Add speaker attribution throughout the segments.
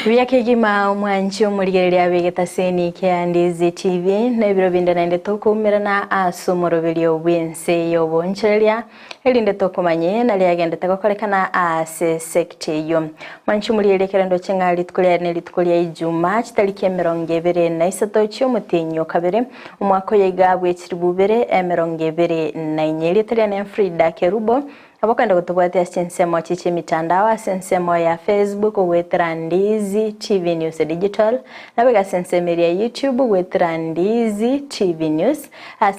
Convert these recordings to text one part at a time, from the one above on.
Speaker 1: Byakegima mwanchi omurigereria Abigail kia Ndizi TV na ibiro binde nainde tokumira na asomoroberi obwense yobonchereria elinde tokumanye na liagendete gokorekana ase sekte yo mwanchi omurigereria kerendo chengali tukulia ne litukulia Ijumaa kitariki 23 cy'umutinyo kabere umwaka yigabwe kiribubere 24 litalia na Frida Kerubo abakanda gutubwatia sensemo chiche mitandao sensemo ya Facebook wetera Ndizi TV News Digital nabega sensemo ya YouTube wetera Ndizi TV News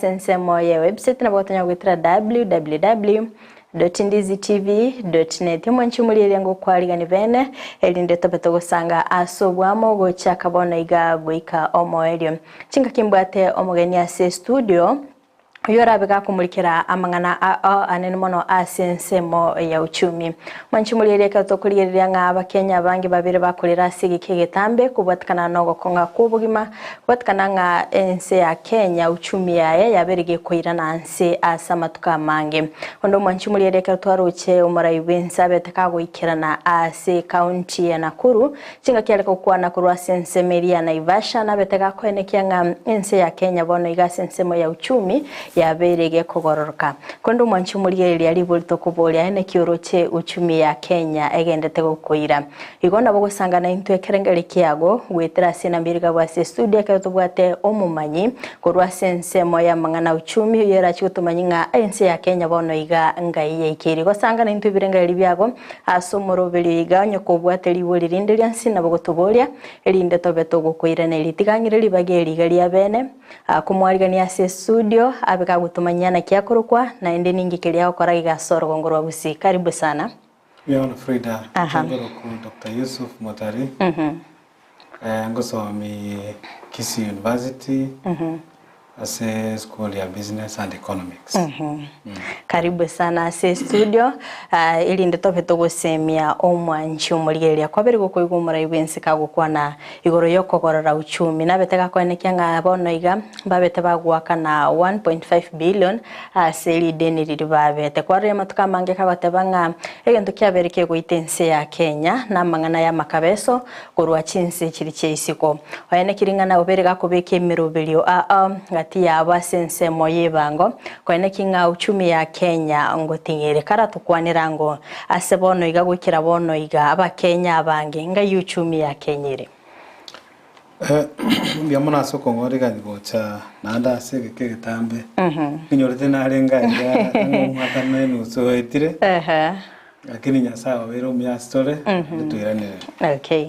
Speaker 1: sensemo ya website nabotanya wetera www.ndizitv.net mwanchi mulire ngo kwariga nivene elinde tobeto gusanga asobwamo gocha kabona igabwika omoelio chinga kimbwate omugeni ase studio Yora bega kumurikira amangana anene mono asensemo ya uchumi mwanchi mulireka tokuliria nga abakenya bangi babire bakulira sigike getambe kubwatikana no gokonga kubugima kubwatikana nga ense ya Kenya uchumi yaye yaberege koirana anse asamatuka mange ondo mwanchi mulireka twaruche umurai wensa betaka goikirana ase county ya Nakuru cinga kyaleka kwa Nakuru asensemeria na Ivasha na betaka koenekia nga ense ya Kenya bono igasensemo ya uchumi ya berege kogororoka kondo mwanchi murigereria libolito kubolia ene kioroche uchumi ya Kenya egendete gukoira igona bogusangana into ekerengere kiago gwetera sina mbiriga bwase studio ka tubwate omumanyi korwa sensemo ya mangana uchumi yera chutumanyinga ense ya Kenya bono iga ngai yekiri gosangana into birengere byago asomorobeli iganyo kubwate libolirindirian sina bogotubolia elinde tobeto gukoira ne litigangire libageri gali abene kumwarigania ase studio abeka gutumanyana kiakorokwa na ende ningi kiliao koragi gasoro gongorwa Gusii karibu sana
Speaker 2: Yana Frida ku Dr. YUSUF MOTARI ngosomi Kisii University as a school ya business and economics.
Speaker 1: Karibu sana ase studio ili ndetope togosemia omwanchi omurigereria kwabere gokoigumura ibense kagukwa na igoro yokogorora uchumi nabetega konekia nga bono iga babete bagwaka na 1.5 billion ase lideni liribabete kware matuka mange kabatebanga egento kyabereke goitense ya Kenya na mangana ya makabeso korwa chinse kiri cheisiko oyene kiringana oberega kubeke mirobelio gati ya abasensemo yebango kwene kinga uchumi ya Kenya ngotingere kara tukwanira ngo asebono iga gukira bono iga abakenya abange nga uchumi ya Kenyere
Speaker 2: byamona soko ngorega ngocha nanda sege getambe kinyorete narenga ya ngumata menu so etire lakini nyasawa wero mya story tuiranire
Speaker 1: okay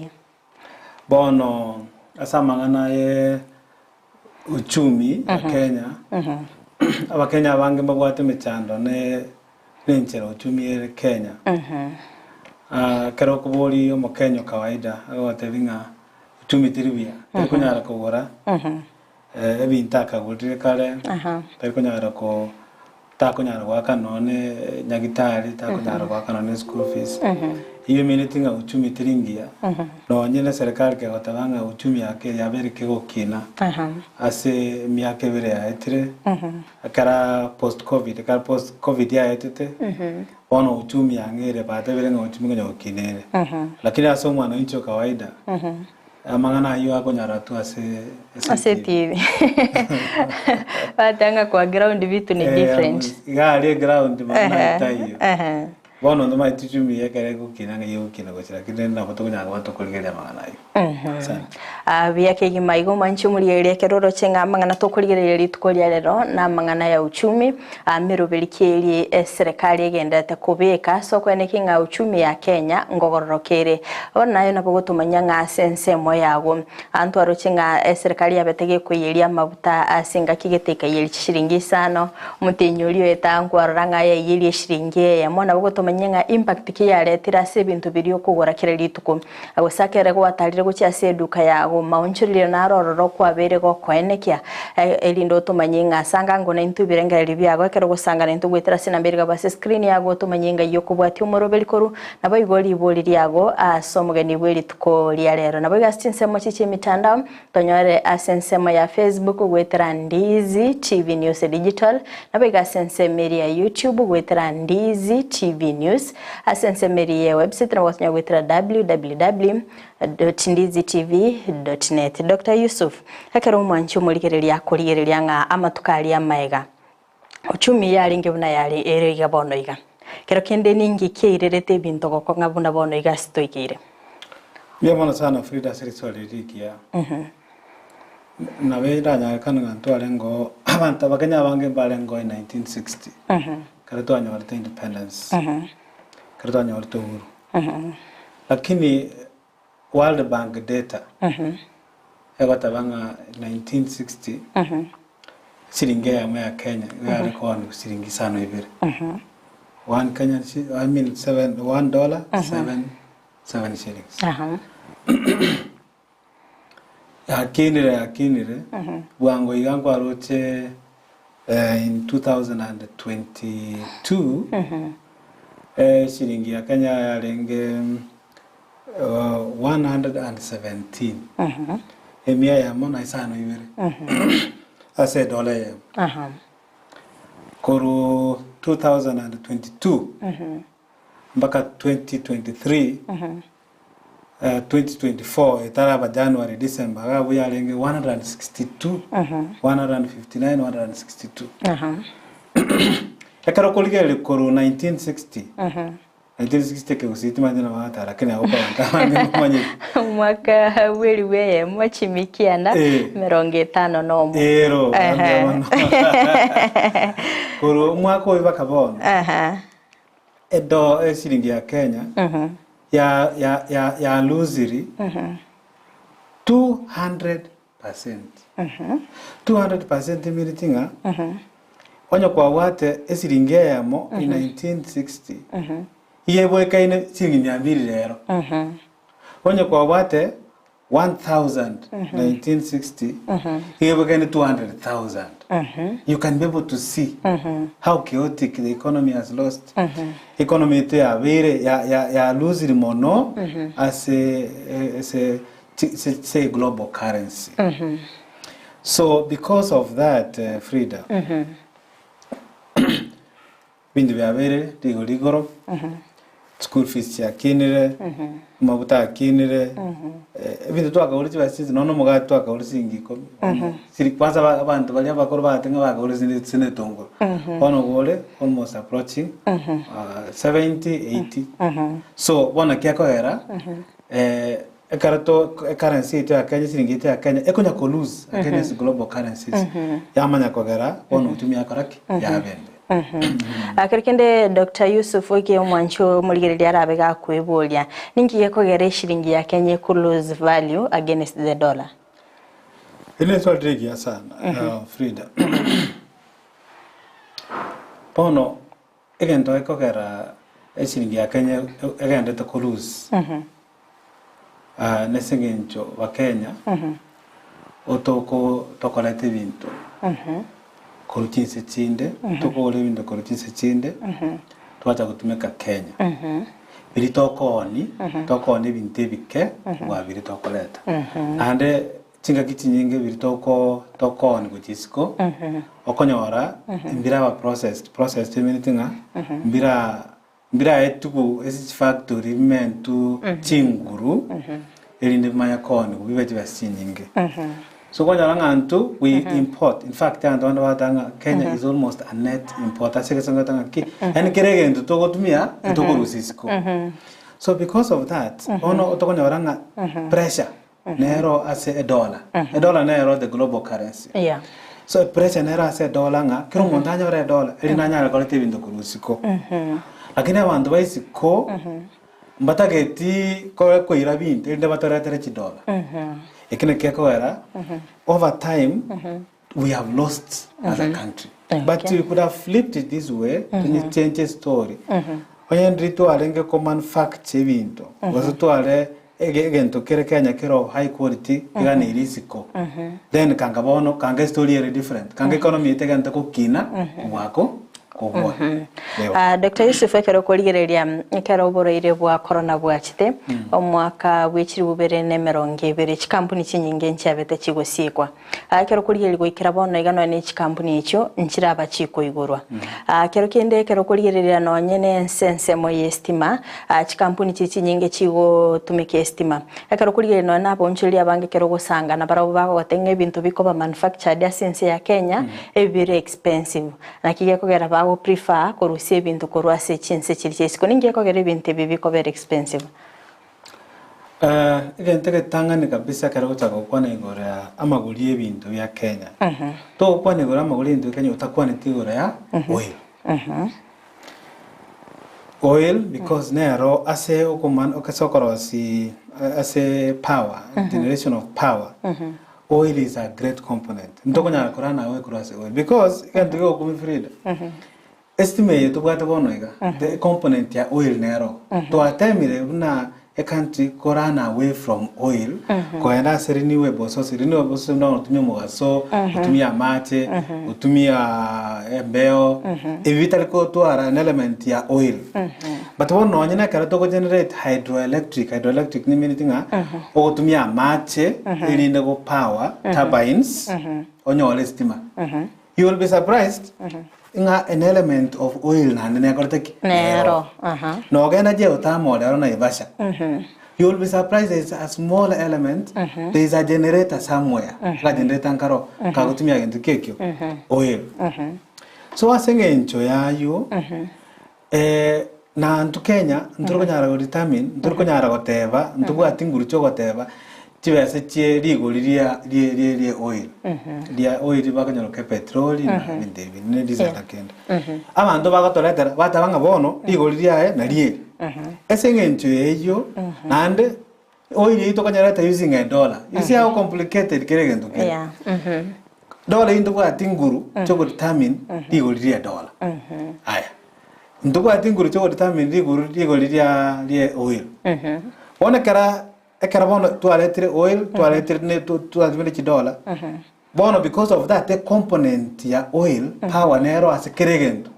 Speaker 2: bono asamangana ye uchumi ya Kenya abakenya bange bagwate mechando ne nenchero uchumi ya Kenya kero kuboli omo Kenya kawaida agotevinga uchumi tiribia kunyara kugora ebintaka gutire kale kunyara ko takunyara gwaka none nyagitari takunyara gwaka none school fees iyo minetinga uchumi tiringia no nyene serikali ke gotabanga uchumi yake yabere ke gokina ase miaka bere ya etire akara post covid ya etete ono uchumi yangere bata bere ngo uchumi ngo kinere lakini aso mwana incho kawaida amangana hiyo ako nyara tu ase
Speaker 1: TV batanga kwa ground vitu ni different
Speaker 2: gali ground mana itayo bono ndo mai tuchumi yakare gukina ngiyukina gochira kidenda botokunya gwato kuligeria magana yo
Speaker 1: byakegi maigo manchi muri keroro chenga mangana tokuligeria litukolia lero na mangana ya uchumi mirobirikeri serikali egendete kubeka soko enekinga uchumi ya Kenya ngogororokere onayo nabogotumanya nga sensemo yago antu arochenga serikali yabetege kuyiria mabuta asinga kigeteka yeli shiringi sano mutenyulio etangwa ranga ya yeli shiringi ya mona bogotumanya impact kiyaletira se bintu biri okugora kire lituko agosakere go atalire go cyase duka yago maunchirire narororo kwabere go kwenekia elindo tumanyinga sanga ngo na intu birengere byago kero gusanga na intu gwetera sina mbere base screen yago tumanyinga yo kubwati umurobeli koru nabo igoli iboli yago asomugeni bweli tuko lya lero nabo gasitinsemo chiche mitandao tonyore asensemo ya Facebook gwetera Ndizi TV News Digital nabo gasensemo ya YouTube gwetera Ndizi TV news asensemeriye website na wasinya gwitira www.ndizitv.net. Dr. Yusuf hakero mwanchu muligereria kurigereria nga amatukali amaega uchumi yali ngebuna yali ere gabono iga kero kende ningi keirerete bintu goko ngabuna bono iga stoikire
Speaker 2: Mwana sana Frida siritswali rikia nawe ranya kana ngantwale ngo abantu abakenya bange balengo in 1960 kare twanya walite independence kare twanya walite uhuru lakini World Bank data yabatabanga 1960 siringi ya Kenya yari kwa ni siringi sana ibere one Kenya I mean $1 7 shillings Akinire wango igango aroche in 2022 shilingi ya Kenya yarenge 117 emia ya mona isano ibere ase dola ya koro 2022 mpaka 2023 2024 itaraba January December gabu yarenge 162 159 162 ekaro koligere koro 1960 1960 ke usiti manjina mata lakini hapo ntamanye
Speaker 1: mwaka weli weye mwachimikiana 50 nomo
Speaker 2: ero koro mwako iba kabona edo esiringi ya Kenya ya luziri 200% 200% militinga onyo kwa wate esiringi ya mo in 1960 yebo ekaine siringi nyambiri lero onyo kwa wate 1000 1960 yebo ekaine 200,000 you can be able to see how chaotic the economy has lost economy to ya lose the mono as a global currency so because of that Frida bindu bya bere digorigoro school fees ya kinire mabuta kinire bindu twakauri basizi nono muga twakauri singiko siri kwanza abantu bali abakoro batenga bakauri sine tongo ono gole almost approaching 70 80 so bona kyako era ekarato currency to Kenya siringi to Kenya ekonya ko lose against global currencies yamanya kogera ono utumia koraki ya bende Akarikende Dr. Yusuf oke mwancho muligereria rabega kwebolya ningiye kogera shilingi ya Kenya ku lose value against the dollar. Ile swali ya sana Frida. Pono egento ekogera shilingi ya Kenya egende to ku lose. Nesengencho wa Kenya otoko tokolete bintu. Korutinse chinde tukole bintu korutinse chinde twacha kutumeka Kenya biri tokoni binte bike wa biri tokoleta ande chinga kichinyinge biri tokoni kuchisiko okonyora mbira ba process temitinga mbira etuku esi factory mentu chinguru elinde maya koni bibaje basinyinge so when you we import. In fact, Kenya is almost a net importer. And kerege to go to me, to go to so because of that, pressure nero as a dollar. A dollar nero the global currency.
Speaker 1: Yeah.
Speaker 2: So pressure nero as a dollar nga kiro montanya re dollar. Elinanya re collective into kurusiko. Lakini abantu bayisiko mbatageti ko irabinte inde batara tere dollar. Over time, we have lost as a country. But we could have flipped it this way to change the story. When you are common fact, again to Kenya high quality, then Kangabono, Kanga story are different. Kanga economy taken to Kina, Wako, kogwa
Speaker 1: Dr. Yusuf ekero kurigereria ekero boroire bwa corona bwachite omwaka w'ekiri 2020 chikampuni chinyinge nchabete chigosikwa ekero kurigereria goikira bono igano ne chikampuni icho nchiraba chikoigurwa kero kende ekero kurigereria nonyene sense mo yestima chikampuni chinyinge chigo tumike estima ekero kurigereria no nabo nchiri abange kero gosanga na barabo bagotenge bintu bikoba manufactured essence ya Kenya very expensive na kige kogera bago prefer korusia ibintu korwase chinse chirichesiko ninge kogera ibintu bibiko very expensive
Speaker 2: igente tangane kabisa kero chako kwana igora ya amaguri ebintu ya Kenya to kwana igora amaguri ebintu Kenya utakwana tigora ya oil oil because nero ase okuman okasokorosi ase power generation of power oil is a great component. Ndoko nya korana we kurase oil because can go kumi freedom. Estimate to bwata bono iga the component ya oil nero. To atemire na a country korana away from oil ko enda renewable so na utumia mugaso utumia mate utumia embeo evita ko to ara an element ya oil. But one no nyina kara to generate hydroelectric ni minitinga o utumia mate ilinda go power turbines onyo stima. You will be surprised an element of oil na ne korteki
Speaker 1: nero
Speaker 2: no gena je utamo lero na ibasha you will be surprised there is a small element there is a generator somewhere la generator nkaro ka kutumia kintu kekyo oil so asenge ncho yayo na ntu Kenya nturiko nyara go determine nturiko nyara goteba ntugo atinguru cyo goteba chibese chie rigoriria rie oil dia oil bakanyoro ke petrol na binde bine diesel akenda abantu bagatoletera batabanga bono rigoriria na rie esengencho eyo nande oil ito kanyareta using a dollar you see how complicated kirege nduke dollar into kwa tinguru choko determine rigoriria dollar aya nduko atinguru choko determine rigoriria rie oil ona kara ekara bono tualetire oil tualetire ne tualetire dollar bono because of that the component ya oil power nero as keregendo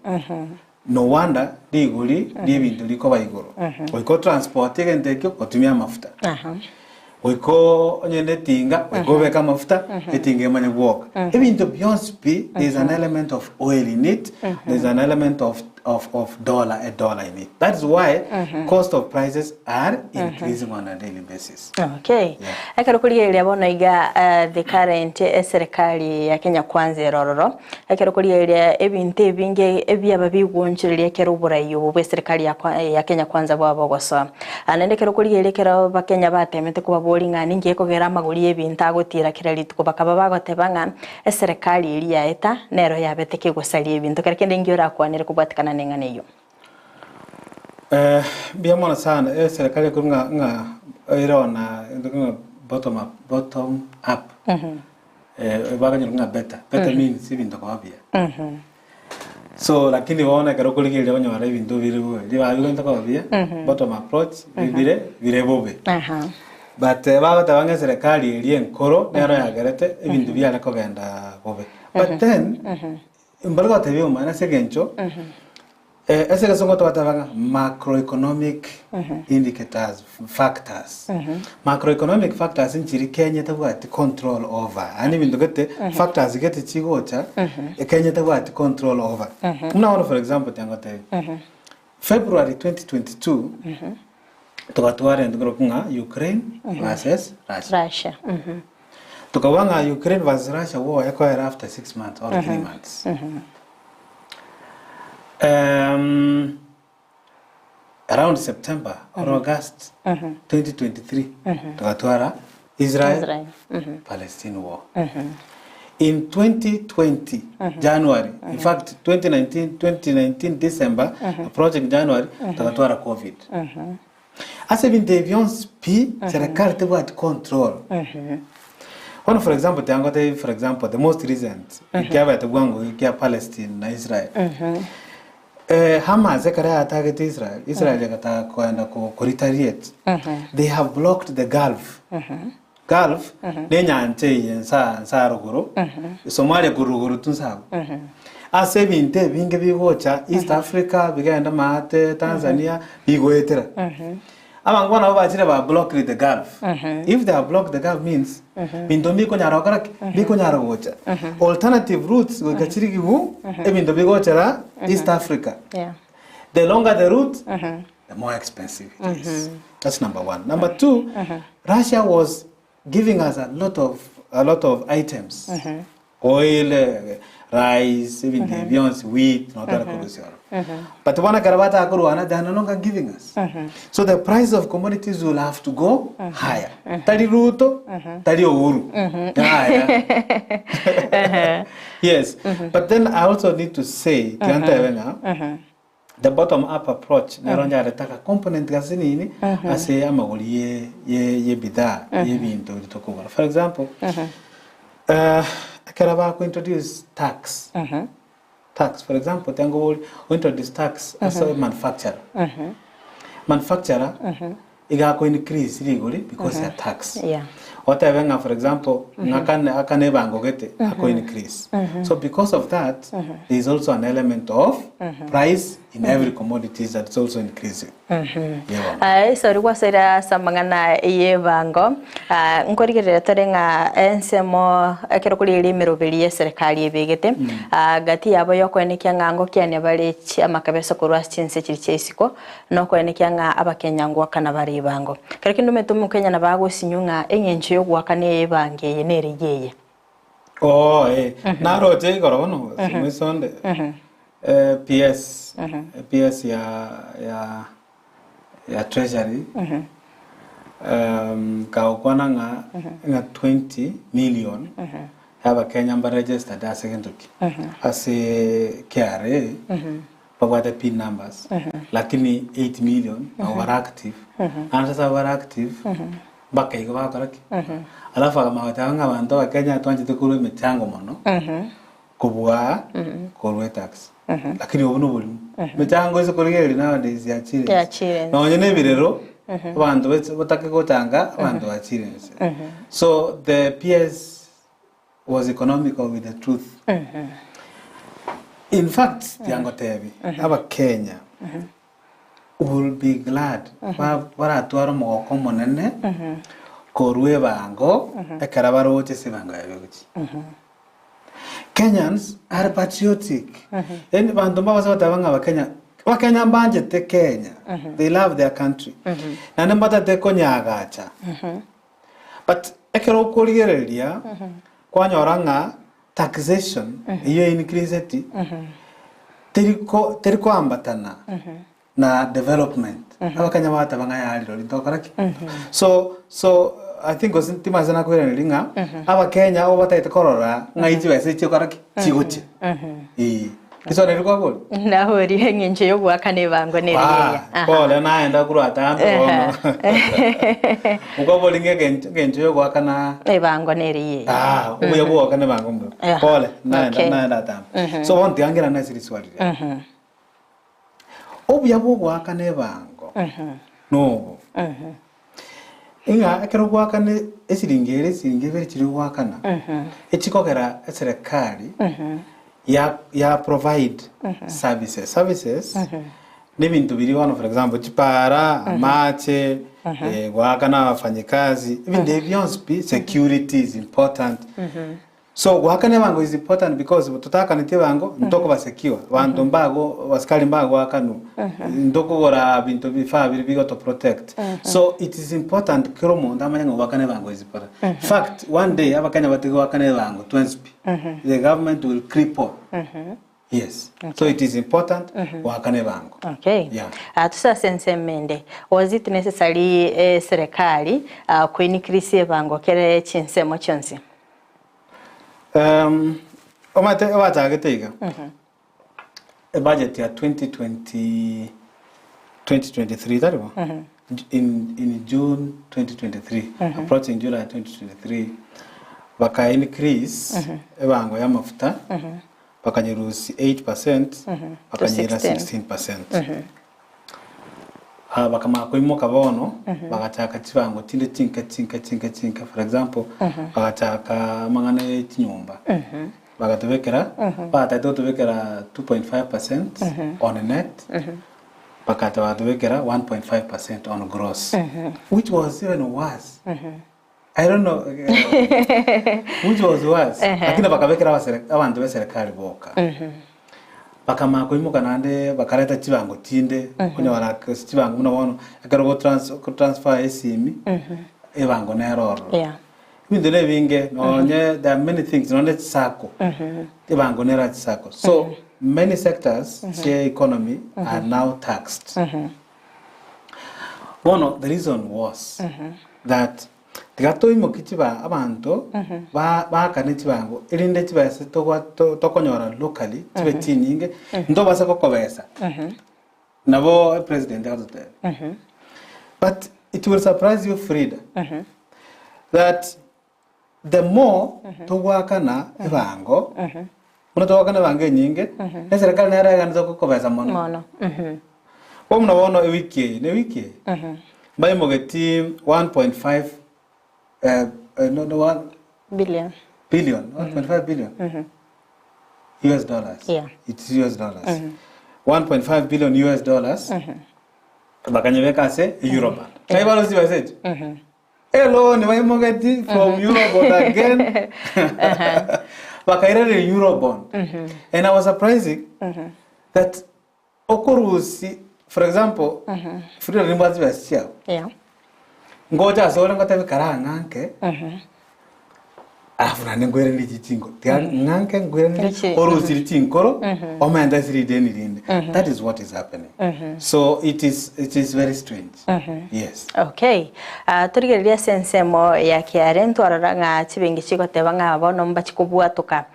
Speaker 2: no wonder diguri bintu liko baigoro oiko transport egente kyo otumia mafuta oiko nyende tinga oiko beka mafuta etinge manye walk ebintu beyond speed there is an element of oil in it there is an element of a dollar in it. That's why cost of prices are increasing on a daily basis.
Speaker 1: Okay. Ekero kurigereria bono iga the current serikali ya Kenya Kwanza rororo. Ekero kurigereria ebintu ebinge ebyaba bigwonchiriria ekero burayo bwe serikali ya Kenya Kwanza bwabo goso. Anende ekero kurigereria ekero bakenya batemete kuba bolinga ninge kogera amaguri ebintu agotira kirarito bakaba bagotebanga serikali iri ya eta nero yabeteke gosalia ebintu kerekende ngiora kwanire kubwatikana nenganeyo
Speaker 2: biamona sana serikali kunga irona bottom up baganyiro nga better means ibintu kwabia so lakini waona kero kuligiria banyora ibintu biriwe libabigento kwabia bottom approach bire bobe but bagotabanga serikali iri enkoro nero yagerete ibintu byale kogenda bobe but then imbalwa tebyo mana segencho ese kasongo twatavanga macroeconomic indicators factors macroeconomic factors nchiri Kenya tabwati control over ani bintu gete factors gete chigocha Kenya tabwati control over unaona for example tangote February 2022 tukatware ndikoro kunga Ukraine versus Russia tukawanga Ukraine versus Russia war yakoera after 6 months or 3 months around September or August 2023 tukatwara Israel Palestine war in 2020 January in fact 2019 December project January tukatwara COVID ase bintevions p serikali tebwat control one for example the most recent ikiaba tebwango ikia Palestine na Israel Hamas ekara target Israel yakata kwenda ku retaliate they have blocked the Gulf nenya ante yensa ruguru Somalia guruguru tunsabu ase binte binge bigocha East Africa bigenda mate Tanzania bigoetera abantu bana babachire ba block the Gulf. If they have blocked the Gulf means binto biko nyara kara biko nyara gocha. Alternative routes go gachiri gibu e binto bigocha East Africa.
Speaker 1: Yeah.
Speaker 2: The longer the route, the more expensive it is. That's number one. Number two, Russia was giving us a lot of items. Oil, rice, even beyond wheat, not that but one Karabata Akuruana, they are no longer giving us. So the price of commodities will have to go higher. Tadi ruto, tadi ouru. Yes. But then I also need to say, the bottom-up approach, naronja retaka component gazini ase amagoli ye bidhaa ye bintu bitokubara. For example, Karaba ko introduce tax. Tax, for example, Tango introduce tax as a manufacturer. Manufacturer, iga ko increase legally because of tax. Yeah. Whatever, for example, akane bango gete ako increase. So because of that, there is also an element of price in every commodity that's also increasing.
Speaker 1: So rigwa sera samangana iye bango nkorigere torenga ensemo akero kuri limero belie serikali ebegete gati yabo yokwenekia ngango kyane bale amakabeso kurwa chinse chirichesiko no kwenekia nga abakenya ngwa kana bari bango kare kindu metumu Kenya na bago sinyunga enyenche yo gwakane bange yenerigeye
Speaker 2: naro je gorono simisonde PS ya treasury kaokwana nga 20 million have Kenya registered as as a KRA for the PIN numbers lakini 8 million overactive and as overactive baka iko bakaraki alafu kama watanga bantu wa Kenya twanje kule michango mono kubwa korwe tax lakini ubuno buli michango izo kurigeri nowadays ya chile na onyene birero bantu batake gotanga bantu bachire so the PS was economical with the truth. In fact yango tebi aba Kenya will be glad para tuaro mogoko monene korwe bango ekarabaro che sibango yabuchi. Kenyans are patriotic. And bantu mabasa tabanga Wakenya mbanje te Kenya. They love their country. Na nembata te konyagacha. But ekero kurigereria kwanyoranga taxation iyo increase eti teriko ambatana na development. Wakenya batabanga yaliro litokaraki. So I think was timazana kwerelinga aba Kenya obataite korora ngaiji wese chikoraki chigoche kiso ne riko bol na hori ngenje yo gwakane bango neriya pole naenda kurata ando uko bolinge ngenje yo gwakana bango neriya ubuye bwakane bango mbo pole naenda tam so wonti angira na siriswali obuye bwakane bango no inga ekero gwakane esiringere chiri gwakana echikogera serikali ya provide services n'ibintu biri wano for example chipara mache gwakana wafanyikazi even the beyond security is important. So gwakane bango is important because tutaka nite bango ndoko basekiwa bantu mbago waskali mbago wakanu ndoko gora bintu bifa biri to protect. So it is important kromo ndamanya gwakane bango is important. In fact one day abakanya batego wakane bango 20 the government will cripple. Yes. Okay. So it is important wakane bango.
Speaker 1: Okay. Yeah. Tusa sense mende. Was it necessary serikali ku increase bango kere chinsemo chonsi? Omate watagetiga. A budget ya 2023 that one. In June 2023, approaching July 2023, baka increase ebango ya mafuta baka nyirusi 8%, baka nyira 16%. Baka makoimo kabono baka chaka chibango tinde chinka for example baka chaka mangana chinyumba
Speaker 2: bagatubekera batubekera 2.5% on a net bakata batubekera 1.5% on gross which was even worse. I don't know which was worse. Lakini bakabekera abantu beserikali boka bakama kuimuka nande bakareta chibango tinde kunya wala chibango muno akaro transfer esimi ebango neroro mindele binge nonye there are many things nonye sako ebango nera sako so many sectors share economy are now taxed. One of the reason was that tigato imo kichiba abantu ba kanichibango irinde chibase tokonyora locally tibe tininge ndo basa kokobesa nabo president out there. But it will surprise you, Frida, that the more to work na ebango muna to work na bange nyinge na serikali na era ganza kokobesa mono wo muna wono wiki bai mogeti 1.5 1 billion 1.5 billion US dollars. It's US dollars. 1.5 billion US dollars bakanyeweka se Eurobond. Kaibalo si message. Hello, ni bai mogeti from Eurobond again. Bakairere Eurobond. And I was surprising that okorusi, for example, Frida rimbazi basia. Ngoja sole ngotabe karanga nke afuna ngwere ndi chichingo nganke ngwere ndi orusi chinkoro omenda siri deni rinde. That is what is happening. So it is very strange. Yes.
Speaker 1: Okay. Turigeria sensemo ya kiarento aranga chibengi chikoteba ngabo nomba chikubwatuka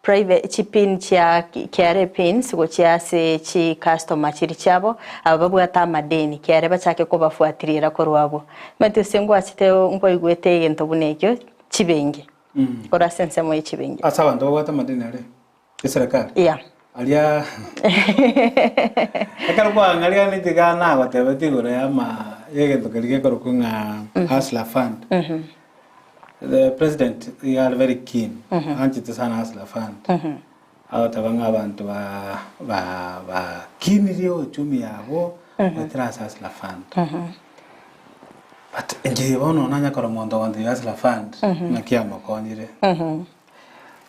Speaker 1: private chipin chia kiare pins gochia se chi customer chiri chabo ababwata madeni kiare bachake ko bafuatirira ko rwabo mate sengo achite ngo igwete gento bunekyo chibengi ora sense mo chibengi asaba ndo bwata madeni ale serikali alia akarwa ngalia ni tigana gote tigore ama yegento kelige ko kunga Hustler Fund. The president, they are very keen. Anti sana Hustler Fund. Abatabanga abantu ba kiniriyo chumi yabo batrasa Hustler Fund. But nje bono nanya ko mondo wandi Hustler Fund nakia makonyire.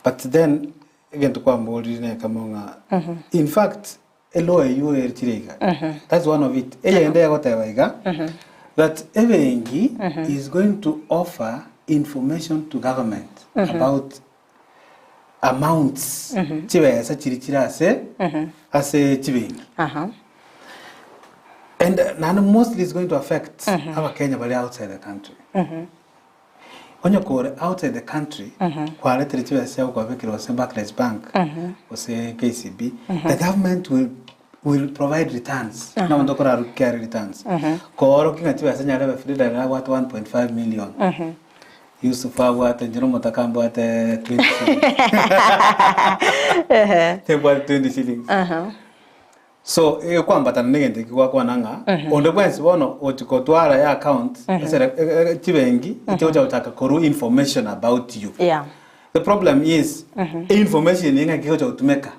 Speaker 1: But then again to kwa mboli ne kamonga. In fact, elo eyo ertirega. That's one of it. Eye ende yakotebaiga that evengi is going to offer information to government about amounts chibesa chirichira ase chibengi and mostly is going to affect our Kenya but outside the country. Onyo kore outside the country kwa letere chibesa kwa vekiro se Barclays Bank or se KCB the government will provide returns na ndokora carry returns ko kinga chibesa nyarebe Frida na what 1.5 million YUSUF wate njiro mutakambo wate 20 shillings. Tembo 20 shillings. So kwamba tanengende kwa nanga onde bwensi bono otikotwara ya account chibengi itoja utaka koru information about you. The problem is information inga kihoja utumeka.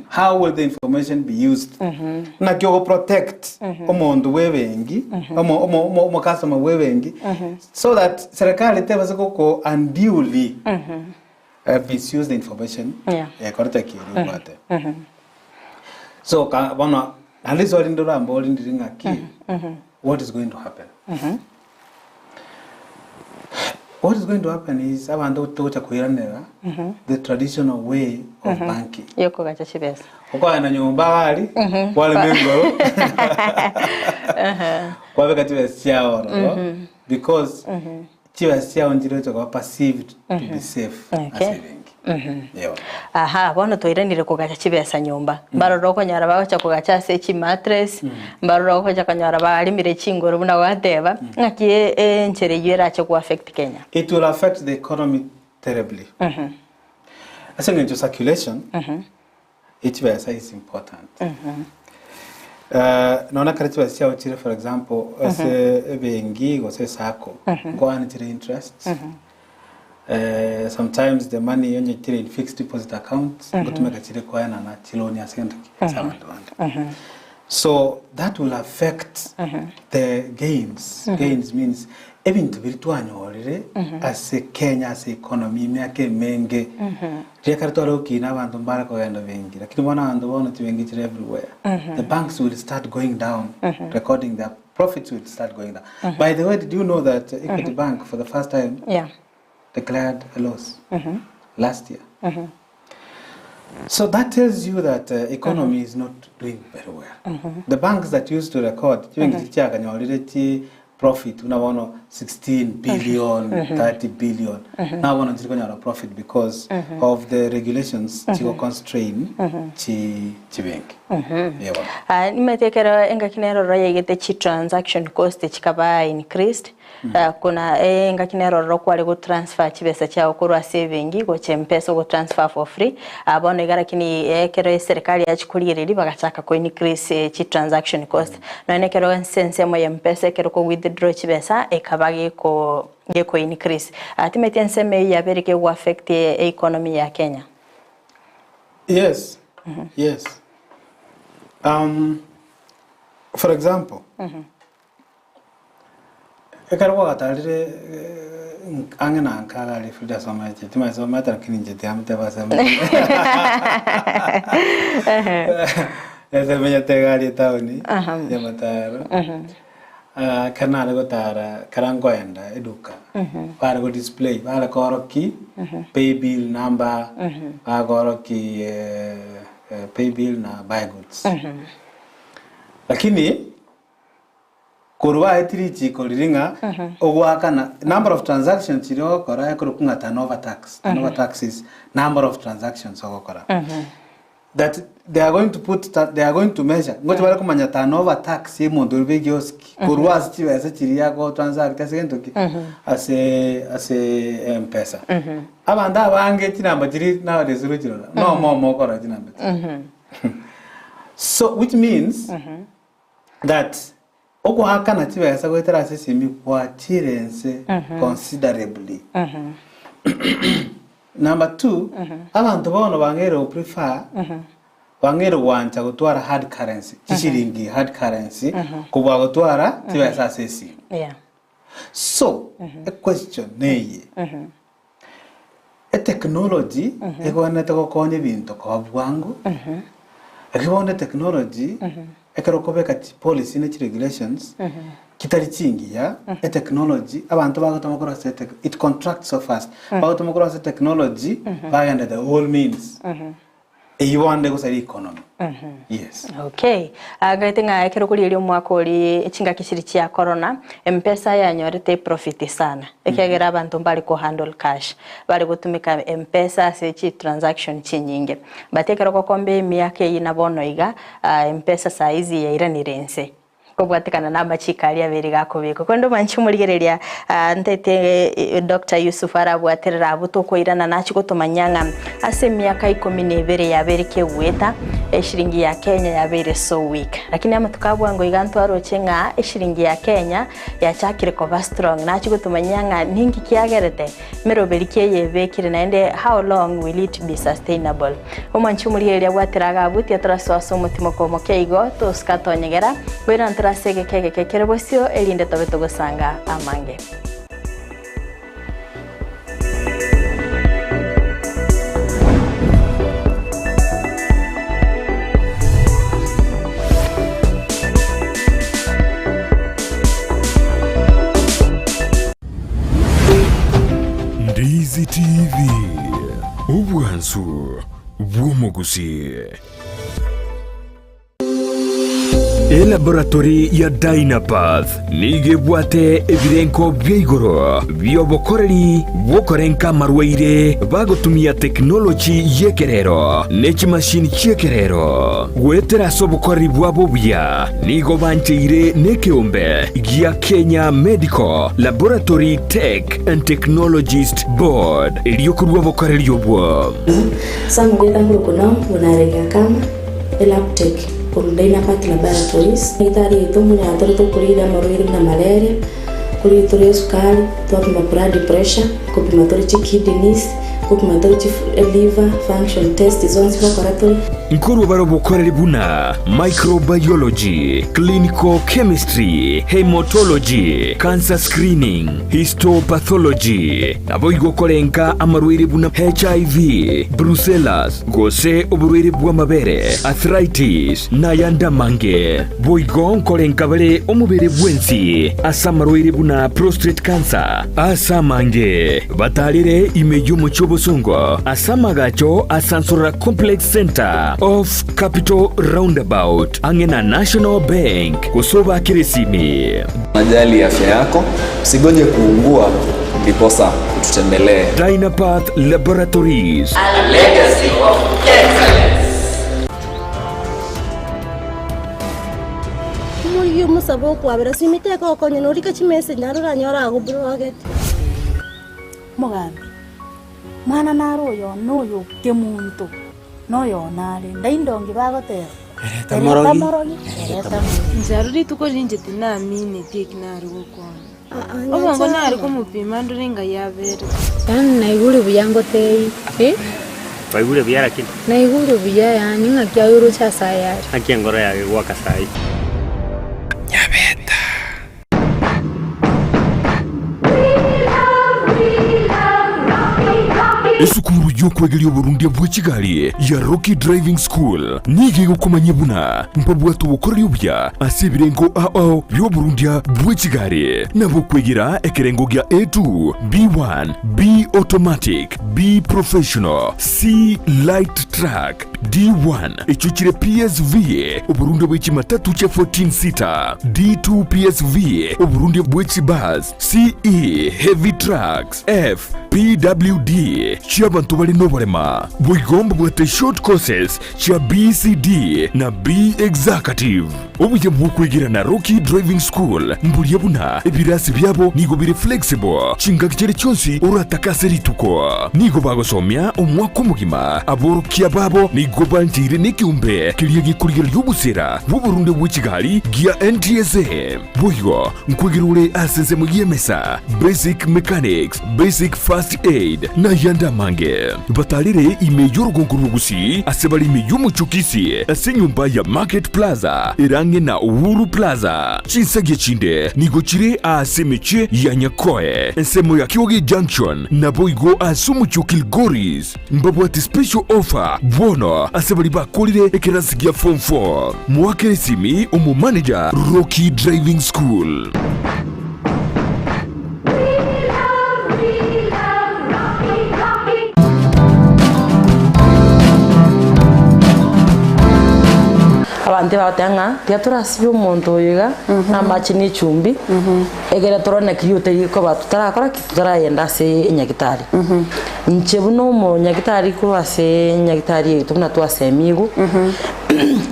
Speaker 1: How will the information be used? Na kyo protect omondu webengi omo customer webengi so that serikali tebase ko unduly misuse the information korete kiri bate. So bona alizo lindora amboli ndiringa ki what is going to happen? What is going to happen is abantu tocha kuiranera the traditional way of banking. Yoko gacha chibesa. Okwa na nyumba bali wale mengoro. Kwa beka chibesa yao because chibesa yao ndiro to perceived to be safe as a bank. Aha, bono toiranire kugacha chibesa nyumba. Baroro ko nyara bacha kugacha se chi mattress. Baroro ko chaka nyara bali mire chingoro buna wateba. Ngakie enchere yera cho ku affect Kenya. It will affect the economy terribly. I think into circulation. Chibesa is important. Naona kare chibesa yao chire for example as bengi go se sako go an chire interest.
Speaker 2: sometimes the money on your fixed deposit accounts go to make a chile kwa na chilo ni asendo so that will affect the gains. Gains means even to be to annually as a Kenya as a economy miake menge rekartoro kina bantu mbara ko enda vengi lakini wana ando wana tiwengi everywhere. The banks will start going down, recording their profits will start going down. By the way, did you know that Equity Bank for the first time declared a loss last year? So that tells you that economy is not doing very well. The banks that used to record profit, unaona 16 billion, 30 billion. Now wana tilikonya profit because of the regulations chiko constrain chi bank.
Speaker 1: Nimetekera enga kinero roya yegete chi transaction cost chikaba increased. Kuna enga kinero rokwale go transfer chibesa chao kurwa saving go chempesa go transfer for free. Abono igara kini kero serikali yachikuliriri bagachaka ko increase chi transaction cost. Na nekero sense mo yempesa kero ko withdraw chibesa ekabage ko increase. Timete nseme ya bereke wo affect economy ya Kenya.
Speaker 2: Yes. Yes. For example, ekarwa gatalire angena ankara rifida somaje tima somata kinje tiamte basema ese meya tegari tauni ya mataro kana go tara karango enda eduka para go display para koroki pay bill number agoroki pay bill na buy goods lakini kurwa etirichi koliringa ogwakana number of transactions chiro kora kurukunga turnover tax. Turnover tax is number of transactions ogokora that they are going to measure ngoto bale kumanya turnover tax yemondo begioski kurwa chiwese chiria go transact asentoki ase mpesa abanda bange tinamba chiri na resuru chiro no mo kora tinamba so which means that oko hakana chibesa gwetera sesimi kwa chirense considerably. Number 2, abantu bono bangero prefer bangero wancha gutwara hard currency chishiringi hard currency kubwa gutwara chibesa sesimi. So a question neye a technology egwana to konye bintu kwa bwangu egwana technology ekarokobeka policy and regulations kitari chingi ya technology abantu bagotomokora it contracts so fast bagotomokora technology baganda the whole means you want to go economy. Yes.
Speaker 1: Okay. Agaitenga ekero kuri iri mwaka uri chinga kishiri chia corona mpesa yanyorete profit sana. Ekegera abantu bali ko handle cash. Bali gutumika mpesa sechi transaction chinyinge. Batekero ko kombe miyake inabono iga mpesa saizi ya iranirense. Kubwatikana namba chikali abiri gakobeko kondo manchumuligereria ntete Dr. YUSUF arabwaterera abuto irana nachi gutomanyanga ase myaka 12 yabereke weta eshiringi ya Kenya yabere so weak lakini ama tukabwango igantu arochenga eshiringi ya Kenya ya chakire ko strong nachi gutomanyanga ningi kiagerete meroberike yebekire naende how long will it be sustainable omanchumuligereria bwateraga abuti atraso mutimo ko mokeigo to skatonyegera wera sege keke kerebosio elinde tobeto gusanga amange
Speaker 3: Ndizi TV ubwansu bw'Gusii. Laboratory ya Dynapath nigebwate ebirenko by'igoro byobokoreri bokorenka marwaire bagotumia technology yekerero n'ekimashini cyekerero gwetera sobokori bwabo bya nigo bancheire nekeombe gya Kenya Medical Laboratory Tech and Technologist Board iliyokurwa bokoreri obwo
Speaker 4: samugenda ngurukuna unarega kama Dynapath Laboratories itari itumu ya toro kurira marwiri na malaria kuri turi sukari, twapima blood pressure, kupima turi kidneys, kupima turi liver function test zonse bakoratori.
Speaker 3: Nkuru barobokorera buna microbiology, clinical chemistry, hematology, cancer screening, histopathology. Nabo igokorenka amarwere buna HIV, brucellosis, gose oburwere bw'amabere, arthritis na yanda mange. Boigon korenka bale omubere bwensi, asamarwere buna prostate cancer, asamange. Batalire imeyo muchobosongo, asamagacho asansora complex center of Capital Roundabout angena National Bank kusoba kirisimi.
Speaker 5: Najali afya yako, usigoje kuungua ndiposa ututembelee.
Speaker 3: Dynapath Laboratories,
Speaker 6: a legacy of excellence.
Speaker 7: Muyu musabo kwabera simite ko konye norika chimese nyarura nyora go bloget.
Speaker 8: Mugambi. Mana naroyo noyo kemuntu. Noyo nale ndaindongi bagotera.
Speaker 9: Ereta morogi.
Speaker 10: Nzaruri tuko jinjeti na mine tekinaru gukona. Obongo nari kumupima nduringa yabere.
Speaker 11: Tan naigure buyangotei.
Speaker 9: Baigure biyara kin.
Speaker 11: Naigure buyaya ninga kyayuro cha sayari.
Speaker 9: Akiengoro ya gwaka sai. Nyabeta.
Speaker 3: Esukuru yokwegeli oburundi bwa Kigali ya Rocky Driving School nige gukomanye buna mpabwatu bukorera ubya asibirengo ao byo Burundi bwa Kigali nabo kwegera ekerengo gya A2 B1 B automatic B professional C light track D1 echuchire PSV oburundi bwa chimatatu cha 14 seater D2 PSV oburundi bwa chibus CE heavy trucks F PWD Chiabantu bali nobarema bwigomba bwate short courses cha BCD na B executive obuye bwukwigira na Rocky Driving School mburiye buna ebirasi byabo nigo biri flexible chingakire cyonsi uratakase rituko nigo bagosomya umwaka mugima aborukiya babo nigo banjire n'icyumbe kiriye gikurira y'ubusera bw'Uburundi bwa Kigali gia NTSA buyo nkwigirure asenze mu yemesa basic mechanics basic first aid na yanda mange batalire imeyo rugonguru Gusii asebali imeyo muchukisi asenyumba ya Market Plaza irange na Uhuru Plaza chinsage chinde nigochire asemeche ya Nyakoe ensemo ya Kiwogi Junction na boigo asumuchukil Goris mbabo ati special offer bono asebali bakolire ekerasigia form 4 mwakere simi umu manager Rocky Driving School.
Speaker 12: Abante batanga tiaturasi y'umuntu yiga na machini chumbi egera torona kiyute ko batutarakora kiturayenda se Nyagitari nchebuno mu Nyagitari ko ase Nyagitari tubuna twase migo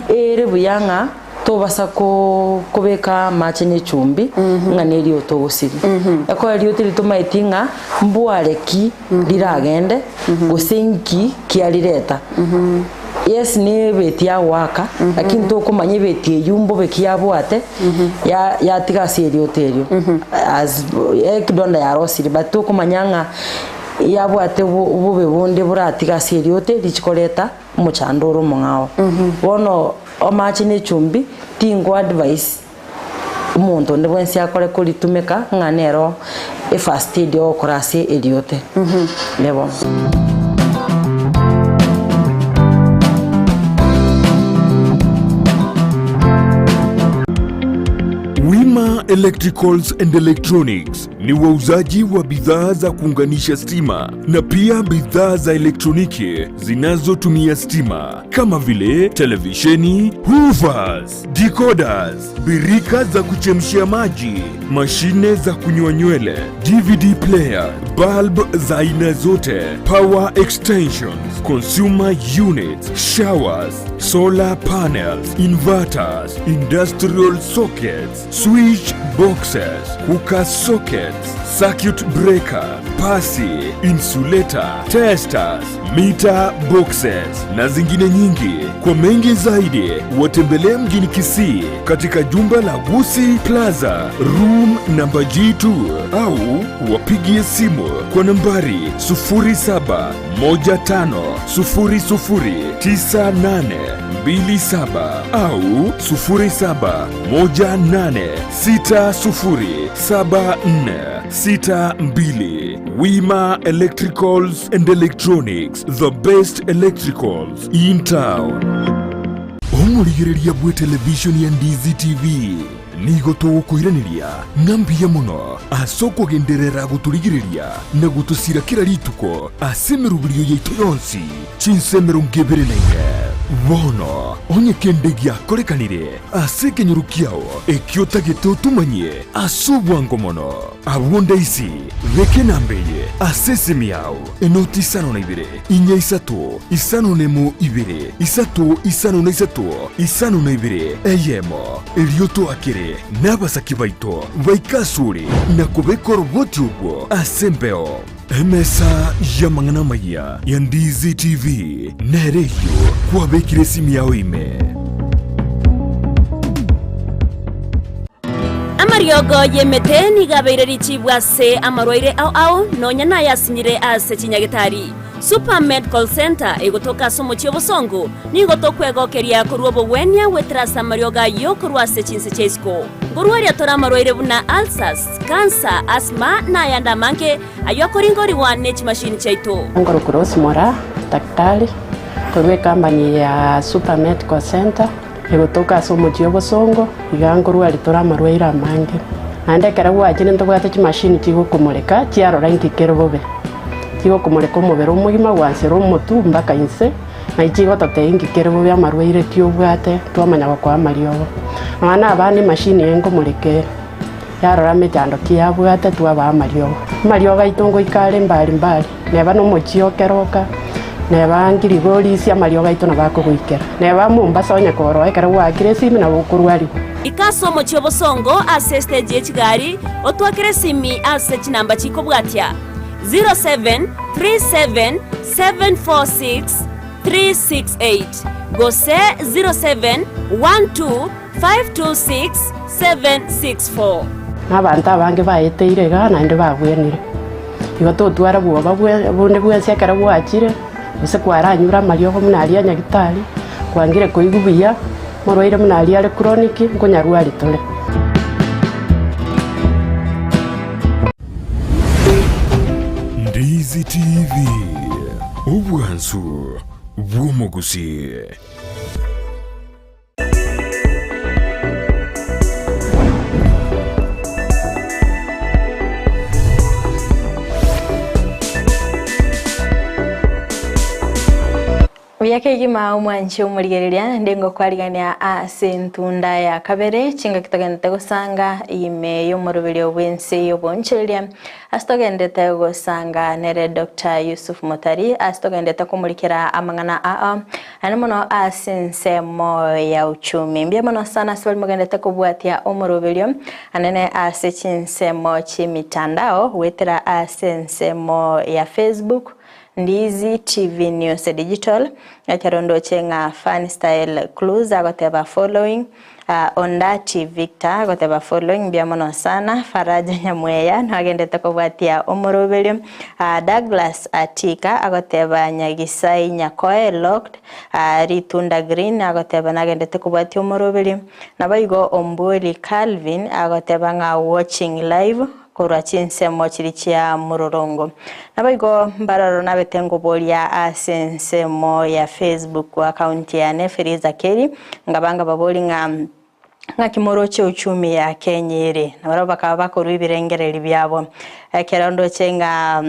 Speaker 12: ere buyanga tobasa ko kubeka machini chumbi nganeri otogosiri ako ari otiri tomaitinga mbuareki diragende gusenki kialireta yes ne betia waka lakini to komanye betie yumbo bekiabwate ya tiga serio terio as ekdonda ya rosiri bato komanyanga yabwate bube bonde buratiga serio te lichikoleta muchandoro mungao bono omachine chumbi tingo advice umuntu ndebwensi akore kuri tumeka nganero e first aid okorase eliote lebo
Speaker 3: Electricals and Electronics ni wauzaji wa bidhaa za kuunganisha stima na pia bidhaa za elektroniki zinazotumia stima kama vile televisheni, hoovers, decoders, birika za kuchemshia maji, mashine za kunyoa nywele, DVD player, bulb za aina zote, power extensions, consumer units, showers, solar panels, inverters, industrial sockets, switch boxes, cooker sockets, circuit breaker, pasi, insulator, testers, meter boxes na zingine nyingi. Kwa mengi zaidi, watembelee mjini Kisii katika jumba la Gusii Plaza, room number G2 au wapigie simu kwa nambari 0715009827 au 0718607462. Wima Electricals and Electronics, the best electricals in town. Omurigireria bwe television ya Ndizi TV nigo tugukwiraniria ngambia muno asoko genderera guturigireria na gutusira kira rituko asemerubirio yaitu yonsi chinsemero ngebere naine bono onye kendegia korekanire asekenyurukiao ekiota getutumanye asubwango mono abunda isi reke nambeye asesimiao enoti sano na ibere inya isato isano nemo ibere isato isano na isato isano na ibere eyemo elioto akire n'abasaki baito baikasure na kubekora uboti ubwo asembeo emesa yamangana maya ya Ndizi TV nereyo kwabekire simu yawe ime
Speaker 13: amariogo yemete nigabeire richibwa se amarwaire au nonya na yasinyire ase chinyagitari Super Medical Center egotoka somo chiobosongo nigotokwegookeria kuruobo wenia wetrasa marioga yokurwase chinse chesko ngurwaria tora marwaire buna ulcers, cancer, asthma na yanda manke ayokoringori wa nech machine chaito
Speaker 14: ngoro cross mora daktari kurwe company ya Super Medical Center egotoka somo chiobosongo igangurwari tora marwaire manke ande karagwa chine ntobwate chi machine chigokumureka chiarora nkikero bobe tigo kumureka umubero umugima wansero umutu mbaka inse na ikigo tatengikere bya marwaire tiobwate twamanya kwa mariogo abana abandi machine yengo mureke yarora mejando kiabwate twaba mariogo itongo ikale mbali neba no mochiokeroka neba ngirigori cia mariogo itona bakugwikera neba Mombasa onye koro ekara wakire simu na bukurwari
Speaker 13: ikasomo chiobosongo ase stage echigari otwakire simi ase chinamba chikobwatia 0737746368 Gose 0712526764
Speaker 14: n'abantu abange bayeteire gana ndi babwenire igo tutwara bwoba bunde bwense kara bwakire use kwaranyura mariogo munali anyagitari kwangire koigubiya moroire munali ale chronic nkonyarwari tole
Speaker 3: Ndizi TV ubwansu bw'omugusi.
Speaker 1: Uyake igima umwanchi umurigereria ndengo kwarigania ase ntunda ya kabere chinga kitogendete gusanga ime yo murubiri obwense yo boncheria astogendete gusanga nere Dr. YUSUF MOTARI astogendete kumurikira amangana animono asinsemo ya uchumi mbia mono sana swali mugendete kubwatia omurubiri anene ase chinsemo chimitandao wetera asinsemo ya Facebook Ndizi TV News Digital yacharondo chenga Fan Style Clues agoteba following Ondati Victor agoteba following biamono sana Faraja Nyamweya nagendete kubwatia omurubiri Douglas Atika agoteba Nyagisai Nyakoe Locked Ritunda Green agoteba nagendete kubwatia omurubiri nabayigo Ombuli Calvin agoteba nga watching live kurwa chinsemo chirichia murorongo nabayigo mbararo nabetengo bolia asensemo ya Facebook account ya Neferiza Keri ngabanga baboli nga kimoro che uchumi ya Kenyere nabaro bakaba bakuru ibirengereri byabo kerondo chenga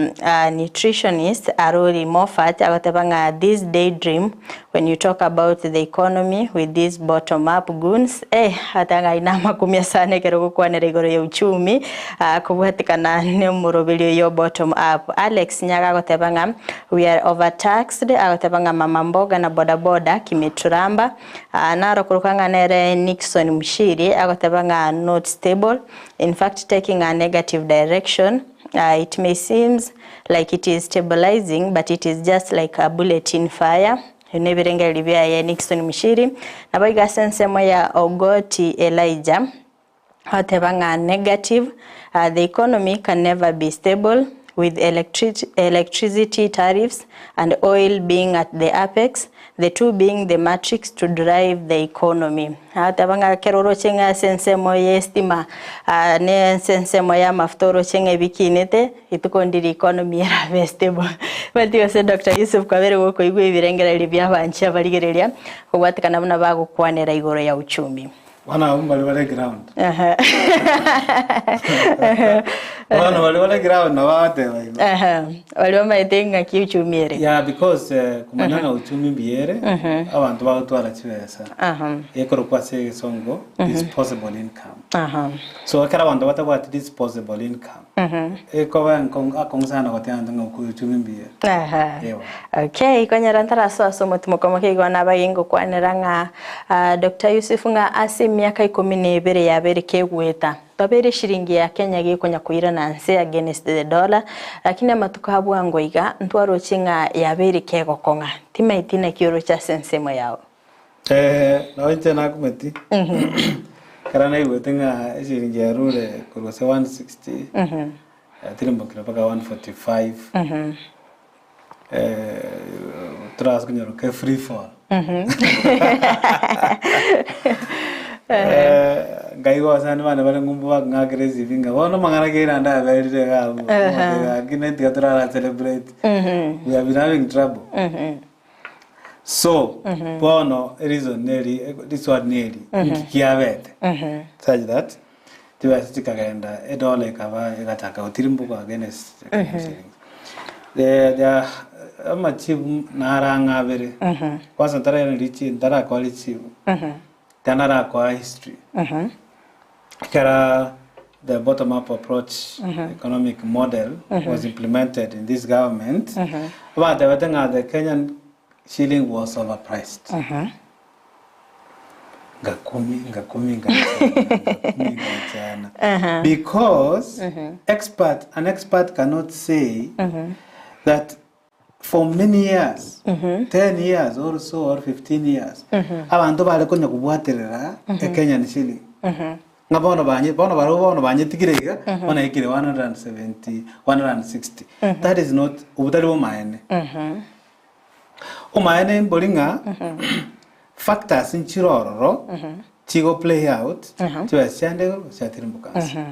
Speaker 1: nutritionist Arori Moffat agatebanga this daydream when you talk about the economy with these bottom up goons, hatanga inama kumia sana kero gukwanira igoro ya uchumi kubwatikana ne murobirio yo bottom up. Alex Nyaga gotebanga we are overtaxed, agotebanga mama mboga na boda boda kimeturamba. Naro kurukanga nere Nixon Mshiri agotebanga not stable, in fact taking a negative direction. It may seem like it is stabilizing, but it is just like a bullet in fire. Nebirenga libya ya Nixon Mshiri nabaiga sense ya Ogoti Elijah hatebanga negative. The economy can never be stable with electricity tariffs and oil being at the apex, the two being the matrix to drive the economy. Hatebanga keroro chenga sense ya estima ne sense ya maftoro chenga bikinete itukondiri economy era stable. But you said Dr. Yusuf Kabere woko igwe ibirengera libya bancha baligereria kubwatikana buna bago kwanera igoro ya uchumi.
Speaker 2: Wana wale ground. Wana wale ground na wate wale.
Speaker 1: Wale maitenga kiuchumiere.
Speaker 2: Yeah, because kumanyanga uchumi biere abantu bagutwara chibesa. Ekoro kwase songo disposable income. So akara abantu batabwati disposable income. Ekoba akongzana kwatanga ngo uchumi biere.
Speaker 1: Okay, kwanyarantara so mutumoko kigwa nabagingo kwaniranga Dr. Yusuf nga asi miaka 12 yabere kegweta. Babere shilingi ya Kenya gikonya kuira na nse against the dollar, lakini amatuka habwa ngoiga ntwaro chinga yabere kego konga tima itina kioro cha sensemo yao
Speaker 2: na nche na kumeti karana iwetenga shilingi ya rure kurose 160 tirimbo kirapaka 145 tras kunyoro ke free fall gaiwa sana bana bale ngumbu nga aggressive nga wono mangana ke randa very gabu gine theater celebrate we have been having trouble so bono reason neri this one neri kiavete such that tiwasi kagenda edole kava egataka utirimbu kwa against the amachibu naranga bere kwasa tara richi ndara quality Tanara kwa history. Kara the bottom up approach economic model was implemented in this government. But the Kenyan shilling was overpriced. Because an expert cannot say that for many years, 10 years or so, or 15 years, abantu bale konya kubwaterera Kenyan shilling. Ngabono banye tigirega, bona ikire 170, 160. That is not ubutali umaene. Umaene bolinga factors in chiroro, chigo play out, tiwa siandego, siatirimbuka.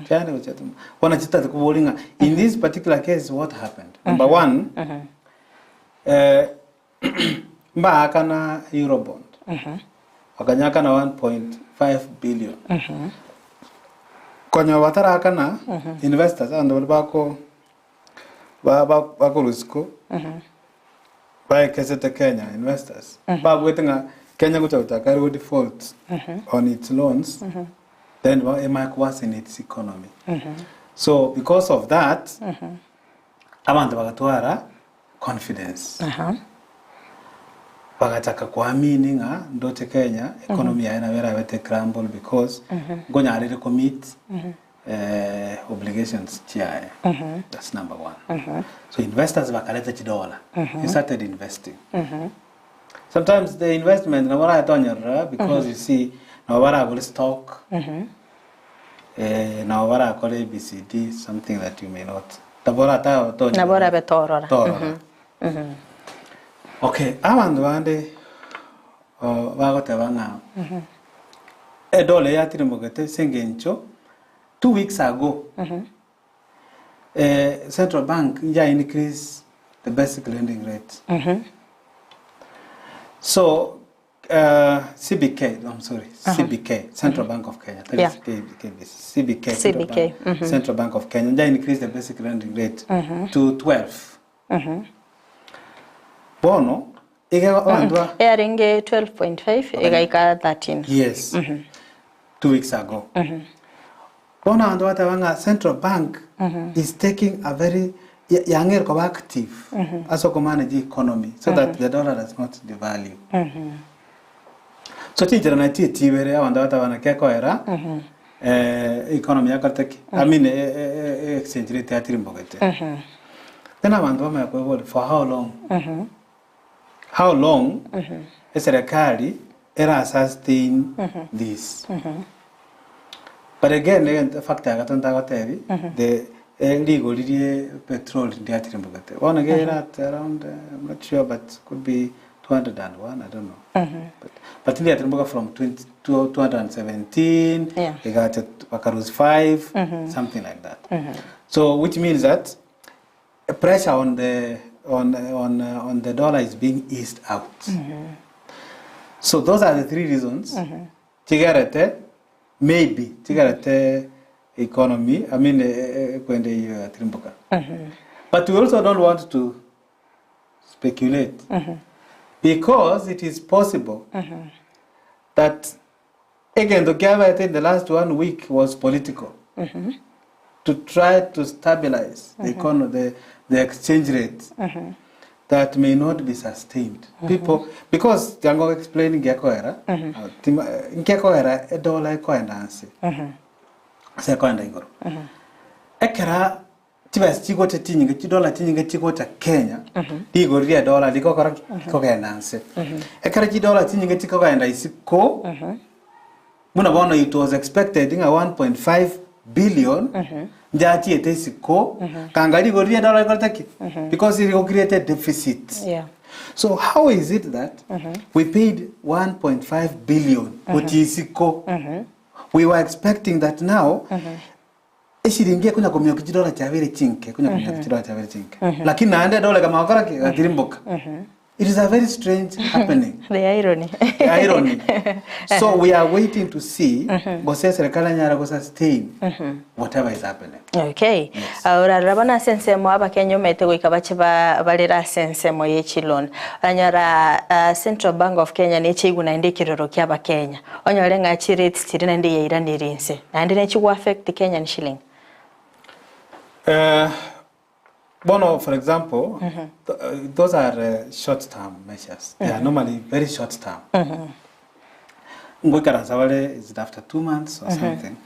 Speaker 2: Siandego, siatirimbuka. Wana chita kubolinga. In this particular case, what happened? Number one, mba kana Eurobond. Wakanyaka na 1.5 billion. Konya watara akana investors ando bako lusko. Ba kesete Kenya investors. Ba wetenga Kenya kuchauta kari default on its loans. Then it was in its economy. So because of that, abantu bakatwara confidence. Bagataka kuamini nga ndote Kenya economy ya inawera wete crumble because ngonya already commit obligations chiae. That's number one. So investors bakaleta chidola. You started investing. Sometimes the investment na wara atonyora because you see na wara will stock. Na wara kole BCD something that you may not. Tabora ta to.
Speaker 1: Na bora betorora.
Speaker 2: Okay, abantu bande bagotebanga edole yatirimugete sengencho 2 weeks ago. Central Bank increased the basic lending rate. So CBK, I'm sorry, CBK, Central Bank of Kenya. That is CBK, Central Bank of Kenya. They increased the basic lending rate to 12. Bono,
Speaker 1: Eringe 12.5 igaika 13.
Speaker 2: Yes. 2 weeks ago. Bona ando wanga central bank is taking a very younger active also to manage the economy so that the dollar does not devalue. So tinjira na tivere ando wana keko era economy yakarteki. I mean exchange rate atirimboget. Then ando ma ko for how long? How long is serikali era sustain this? But again, the factor that on the legal petrol in the Atirimbogat. One again at around, I'm not sure, but could be 201, I don't know. But in the Atirimbogat from 217, they got Wakarus 5, something like that. So, which means that pressure on the dollar is being eased out. So those are the 3 reasons. Maybe the economy, I mean, Trimboka. But we also don't want to speculate because it is possible that, again, the government in the last 1 week was political to try to stabilize the economy, the exchange rate that may not be sustained. People, because Jango explaining Gakoera, in Gakoera, a dollar coin dance. Second Igor. Ekara, Tibas Chico Tinning, $2 tinning a Chico Kenya, Digo Ria dollar, the coca dance. Ekara $2 tinning a Chico and I see co. Munabona, it was expected in a 1.5 billion. Jati etesiko kangari goria dollar gotaki because it created deficit. So how is it that we paid 1.5 billion otisiko? We were expecting that now eshiringia kuna komyoki $1 chavere chinke kuna komyoki $1 chavere chinke lakini naende $1 kama wakora kirimboka. It is a very strange happening.
Speaker 1: The irony.
Speaker 2: The irony. So we are waiting to see Gusii serikali nyara go sustain whatever is happening.
Speaker 1: Okay. Ora rabana sense mo abakenyo mete go ikabache balera sense mo yechilon. Anyara Central Bank of Kenya ne chiguna ndi kiroro kya bakenya. Onyore nga chi rate stirina ndi yaira nirinse. Na ndi ne chi affect the Kenyan shilling.
Speaker 2: Bono, for example, those are short-term measures. They are normally very short-term. Karansa is it after 2 months or something.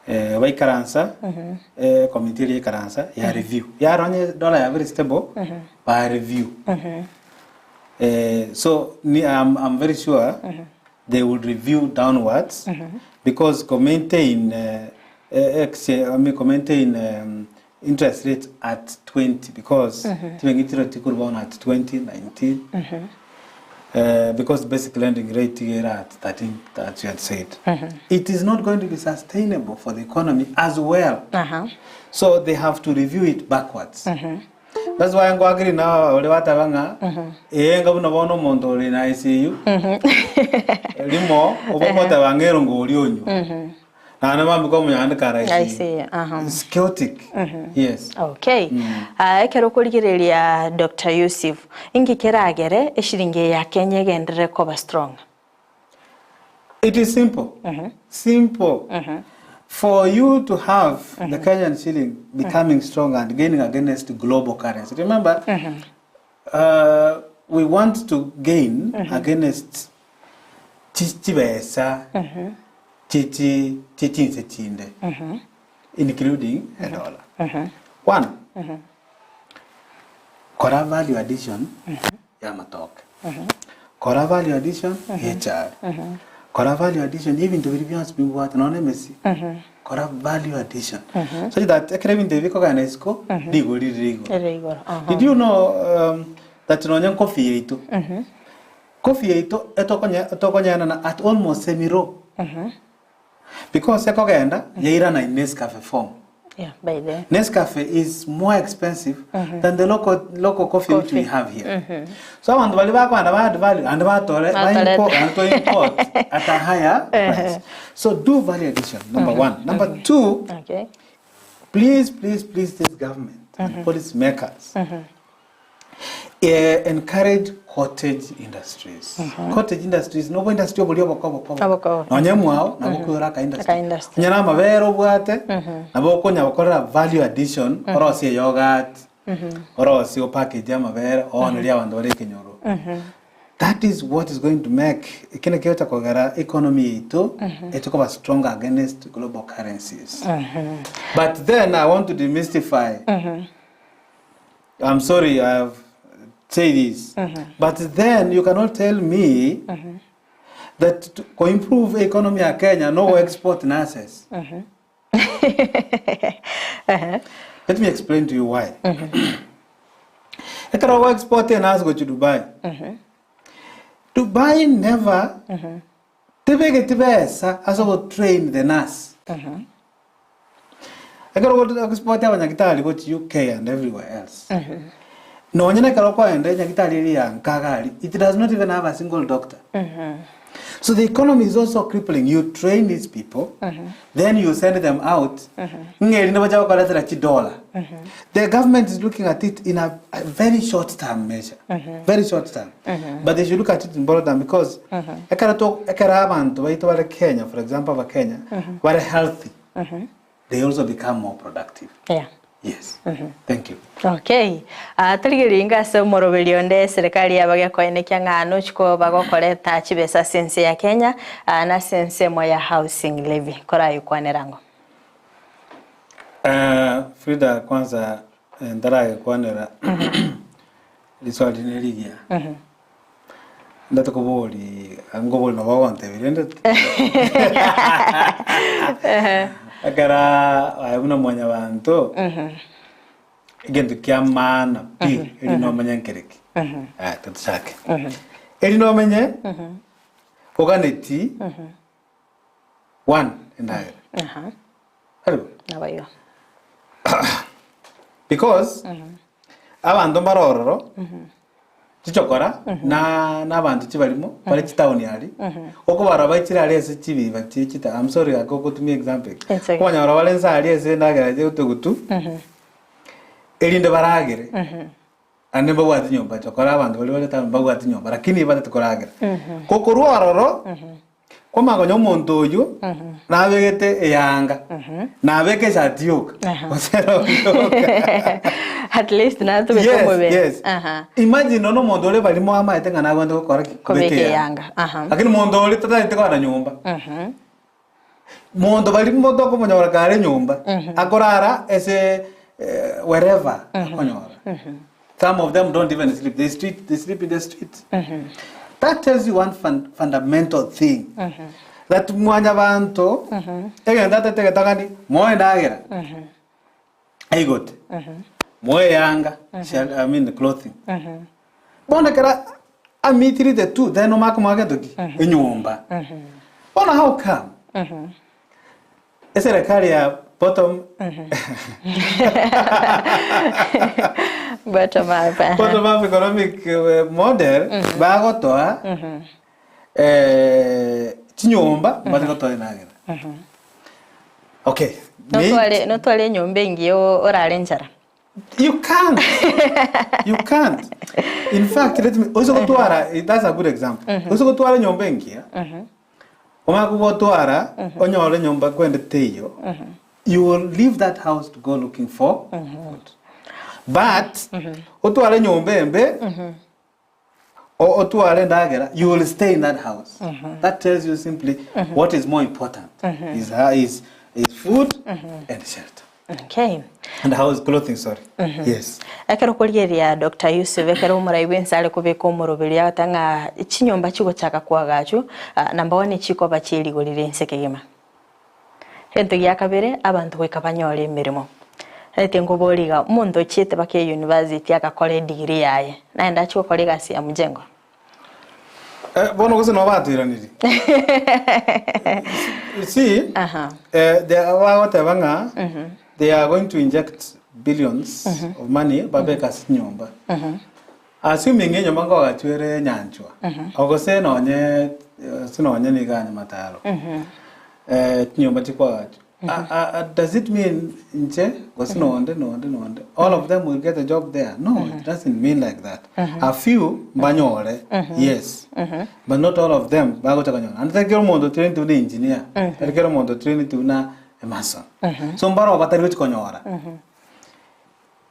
Speaker 2: Wai Karansa, committee Karansa, ya review. Ya ronye dollar very stable, by review. So I'm very sure they will review downwards because maintain interest rate at 20 because at 2019 because basic lending rate here at 13 that you had said. It is not going to be sustainable for the economy as well. So they have to review it backwards. That's why I'm agree now olewata banga nga buno bono mondo le na ICU limo obokota bangero ngo olionyo.
Speaker 1: I see.
Speaker 2: It's chaotic. Yes.
Speaker 1: Okay. Ekero kuligirelia Dr. YUSUF. Ingi keragere eshiringe ya Kenya gendere koba strong.
Speaker 2: It is simple. Simple. For you to have the Kenyan shilling becoming strong and gaining against global currency. Remember, we want to gain against Chichibesa. Including a dollar. One, Kora value addition, Yamatok. Kora value addition, HR. Kora value addition, even the Vivians being what anonymous. Kora value addition. So that a craving the Vico and Esco, Digo. Did you know that Nonyan coffee ito? Coffee ito, at almost semi-row. Because Sekogenda, Yairana in Nescafe form.
Speaker 1: Yeah, by the
Speaker 2: Nescafe is more expensive than the local coffee which we have here. So on the value and import at a higher price. So do value addition, number one. Number two, please this government and policy makers. encourage cottage industries. Cottage industries no industry obuli oboko. Nonye mwao na bukura ka industry. Nyana mabero bwate na bokonya bakora value addition orosi yogurt. Orosi o package ya mabere only abantu bari kinyoro. That is what is going to make ikineketa kogara economy to etuko stronger against global currencies. But then I want to demystify. I'm sorry I have said this. But then you cannot tell me that to improve economy of Kenya no export nurses. Let me explain to you why. Ekara export nurses go to Dubai. Dubai never also train the nurse. I got to export Nyakitali go to UK and everywhere else. No, it does not even have a single doctor. So the economy is also crippling. You train these people, then you send them out. The government is looking at it in a very short-term measure. Very short-term. But they should look at it in broad term because Kenya, for example, Kenya, very healthy. They also become more productive.
Speaker 1: Yeah.
Speaker 2: Yes. Thank you.
Speaker 1: Okay. Tuligiringa so morobelionde serikali yabaga koenekya ngano chiko bagokoreta chibesa sense ya Kenya na sense mo ya housing levy korayo kwanerango.
Speaker 2: Frida kwanza ndaraye kwanera liswali neligia. Ndato kuboli angoboli no bawante birende. Agara ayuna mwanya bantu igendo kyamana pi elino manyankereki tatshake elino menye oganeti 1 endayo hello
Speaker 1: nabayo
Speaker 2: because abantu marororo chichokora na abantu chibalimo bali chitown yali okubara baitira lese chibi bachita. I'm sorry I go to me example kwanya bara balenza ali ese ndageraje utugutu elinde baragere ane bagwati nyomba chokora abantu bali bali bagwati nyomba lakini bali tukoragera kokuru aroro kwama nyo muntu uyu nabegete eyanga nabeke shatiuka
Speaker 1: at least na to become be.
Speaker 2: Yes. Imagine no muntu ole bali mo ama etenga na gwende gukora
Speaker 1: kubeke yanga
Speaker 2: lakini muntu ole tata itekwa na nyumba muntu bali mo to kumonyora kare nyumba akorara ese wherever konyora. Some of them don't even sleep. They sleep in the street. That tells you one fundamental thing. That mwanya bantu egenda tete takani moe ndagera. I got. Moe yanga, I mean the clothing. Bona kera amitiri the two then no makumage doki enyumba. Bona how come? Serikali ya bottom bottom up economic model bagotoa chinyumba bagotoa nagera. Okay.
Speaker 1: No twale nyumba ingio orare njara.
Speaker 2: You can't. You can't. In fact, let me also go to that's a good example. Also go to nyumba ingia. Onyole nyumba kwende teyo. You will leave that house to go looking for food. But otuale nyumba embe otuale ndagera, you will stay in that house. That tells you simply what is more important is food and shelter.
Speaker 1: Okay.
Speaker 2: And house clothing, sorry. Yes.
Speaker 1: Akero kuligeria Dr. Yusuf ekero muraibensa ale kubeko murobelia tanga chinyomba chiko chaka kwagachu namba 1 chiko bachiri golire nsekegema. Hento yakabere abantu wekabanyole emirimo. Ete ngoboliga mundu chite bake university akakole degree yaye. Naenda chiko kolega si ya mjengo.
Speaker 2: Bono kuzi no batiraniri. See? They are going to inject billions of money babeka sinyomba. Assuming nyomba ko gatwere Nyanchwa. Ogose nonye sinonye niganya mataro. Nyomba chikwa gacho. does it mean all of them will get a job there? No, it doesn't mean like that. A few banyore, yes, but not all of them. And they get more trained to the engineer. They get more trained to na a mason. So mbaro batari which konyora.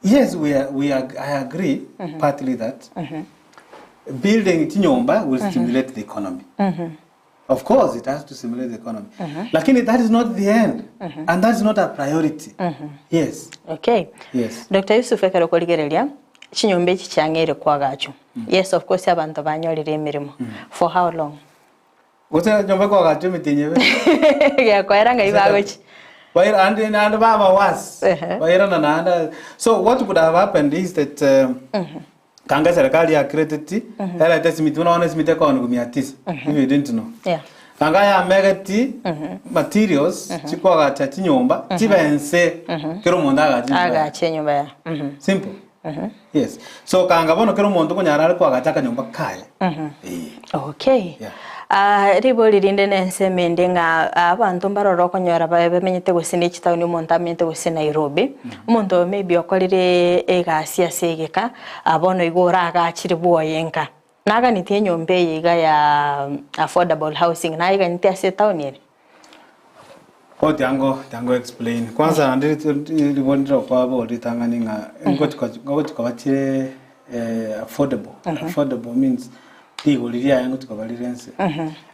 Speaker 2: Yes, I agree partly that building tinyomba will stimulate the economy. Of course, it has to stimulate the economy. Lakini that is not the end, and that is not a priority. Yes.
Speaker 1: Okay.
Speaker 2: Yes.
Speaker 1: Dr. YUSUF ekero koligereria chinyombe chichangere kwagacho. Yes, of course, abantu banyolire emirimo. For how long?
Speaker 2: Gose nyombe kwagacho mitinyebe.
Speaker 1: Ya kwairanga ibagochi.
Speaker 2: And baba was. So what would have happened is that kanga serikali ya credit hela tesimiti unaona simiti kwa ngumia 9 if you didn't know.
Speaker 1: Yeah.
Speaker 2: Kanga ya megati materials chikwa gacha chinyomba chibense kero monda
Speaker 1: aga chinyomba ya.
Speaker 2: Simple. Yes. So kanga bono kero mondo kunyara kwa gacha kanyomba kaya.
Speaker 1: Okay. Yeah. Ribo lirinde nense mendenga abantu mbaroro konyora bamenyete gusini chitauni montamente gusi Nairobi umuntu maybe okorire egasia segeka abono igora agachiri boyenka naga nitie nyombe yiga ya affordable housing na iga nitie ase tauni ere
Speaker 2: tango explain kwanza ndiri libondro kwa bo litanganinga ngoti kwa bachire affordable means Tigo liria yangu tukabalirense.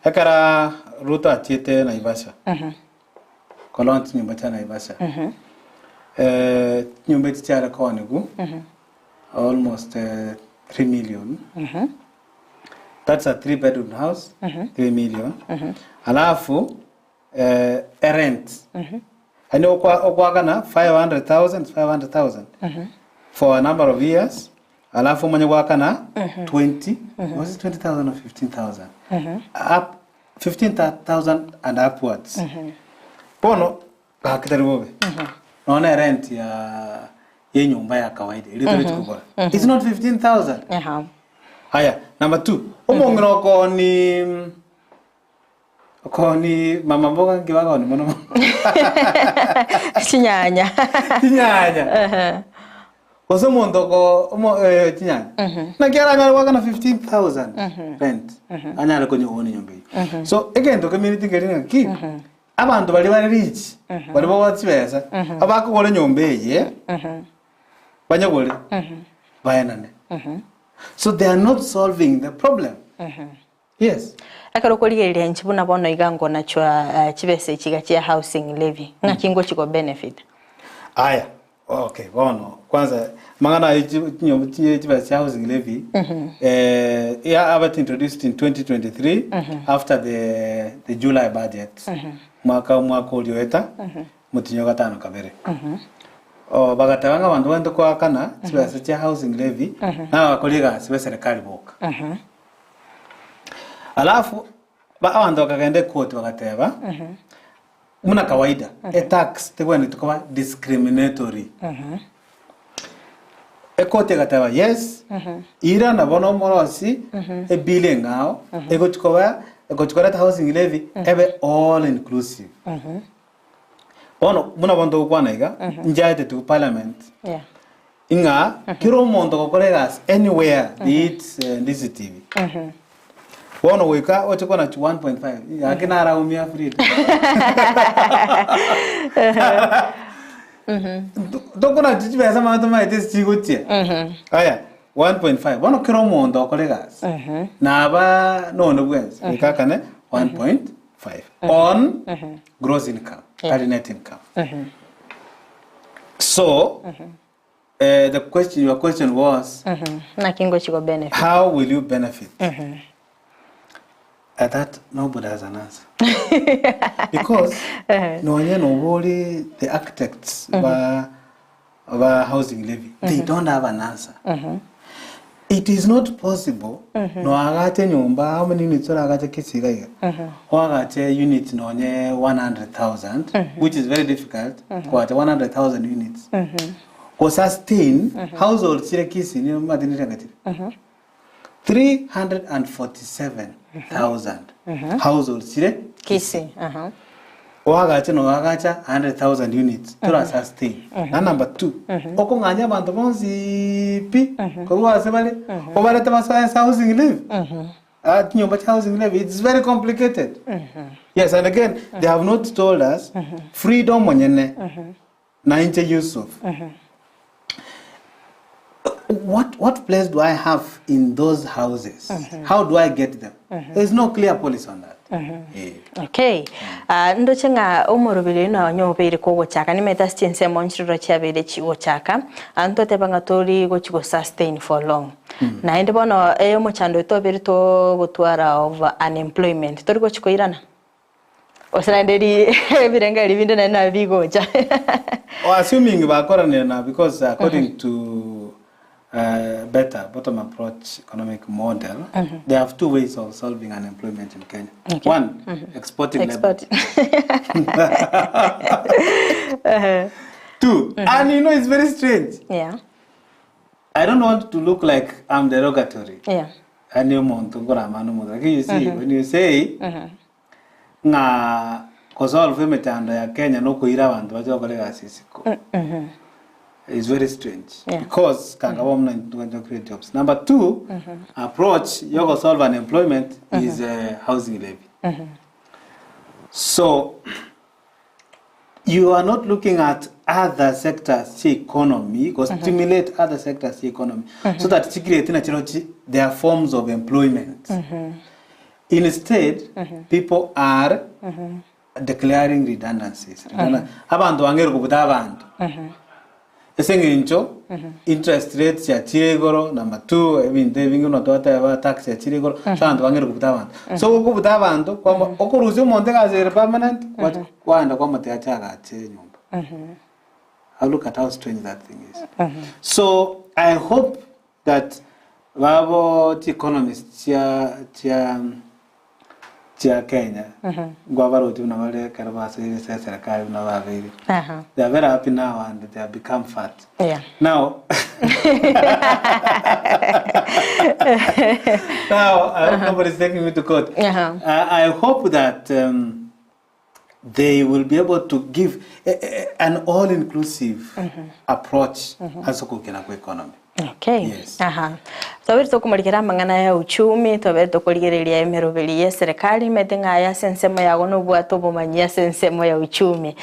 Speaker 2: Ekara ruto atiete Naivasha. Kolonti nyumba cha Naivasha. Nyumba tichara kwa nigu. Almost 3 million. That's a 3-bedroom house. 3 million. Alafu rent. Ani okwa kana 500,000 for a number of years. Alafu mwenye waka na 20, was it 20,000 or 15,000? Up 15,000 and upwards. Pono hakitaribobe. Naona rent ya nyumba ya kawaida. It's not 15,000. Haya, number 2. Umongino koni mama mboga ngiwaga ni mono.
Speaker 1: Chinyanya.
Speaker 2: Koso mondoko chinyanya. Na kiara ngara waka na 15,000 rent. Anyara konyo woni nyombe. So again to community getting ki. Abantu bali rich. Bali bawatsibesa. Abako gole nyombe ye. Banyagole. Bayanane. So they are not solving the problem. Yes.
Speaker 1: Akaro koligereria nchibuna bono igango nachwa chibese chigachia housing levy. Ngakingo chiko benefit.
Speaker 2: Aya. Okay, bono. Kwanza mangana chibese housing levy introduced in 2023 after the July budget. Mwaka ulioeta mutinyo gatano kabere. Bagatanga bantu bando kwa kana chibese housing levy na bakoliga chibese serikali boka. Alafu abantu bakagende court bagateba muna kawaida a tax tegwani tukoba discriminatory e court gateba yes ira na bono morosi e bill ngao e gochikoba housing levy ebe all inclusive ono muna bondo kwana iga njaite to parliament inga kiro mondo kokolegas anywhere be it Ndizi TV Bono weka ochiko na 1.5 yakina araumia free. Dokona chibesa manto maite chigotie. Aya 1.5 bono kiro mondo okolegas. Na aba no bwens ikaka ne 1.5 on gross income, net income. So your question was
Speaker 1: nakingo chiko benefit.
Speaker 2: How will you benefit? At that, nobody has an answer. Because the architects of a housing levy, they don't have an answer. It is not possible. No agate nyumba, how many units are agate Kisii gaiga? Agate units no 100,000, which is very difficult. 100,000 units. Ko sustain households chire Kisii ni madini ragati. 347,000 households chire
Speaker 1: Kisii.
Speaker 2: Wagacha no wagacha 100,000 units to sustain. And number 2, oko nganya bantu bonsi pi ko wase bale o bale tabasa housing live. At nyumba housing live, it's very complicated. Yes, and again they have not told us freedom monyene na inche YUSUF. What place do I have in those houses? How do I get them? There's no clear policy on that.
Speaker 1: Okay. Ndo chenga umurubiri na nyobere ko gochaka ni meta stinse monchiro chabere chiwo chaka anto tebanga tori go chigo sustain for long. Na ende bono eyo mochando to beri to gutwara of unemployment tori go chiko irana. Oslanderi birenga libinde na bigocha.
Speaker 2: Assuming bakora na because according to better bottom approach economic model, they have 2 ways of solving unemployment in Kenya. Okay. 1, exporting labor. 2, and you know it's very strange.
Speaker 1: Yeah.
Speaker 2: I don't want to look like I'm derogatory.
Speaker 1: Yeah.
Speaker 2: And you see, when you say nga kosolve metando ya Kenya no kuira bantu bajokolega sisiko. It's very strange because kangawamna to create jobs. Number 2, approach yogo solve unemployment is housing levy. So you are not looking at other sectors the economy or stimulate other sectors the economy so that there are forms of employment. Instead, people are declaring redundancies. Abantu wangero kubuta abantu. Esengincho interest rates ya chigoro. Number 2, vingi unatoa ya tax ya chigoro. Santo wangero kubuta abantu. So kubuta abantu kwamba okuruzi umonte kazi permanent waenda kwa mate achaga ache nyumba. I look at how strange that thing is. So I hope that wabo economists chia Kenya gwavaroti unavale karabasa ile serikali unavavili. They are very happy now and they have become fat. Yeah. Now nobody's taking me to court. I hope that they will be able to give an all-inclusive approach as a economy.
Speaker 1: Okay. Yes. Tobere tokumarikira mangana ya uchumi, tobere tokoligereria emerobeli ya serikali metenga ya sensemo ya gono bwato bomanyia sensemo ya uchumi.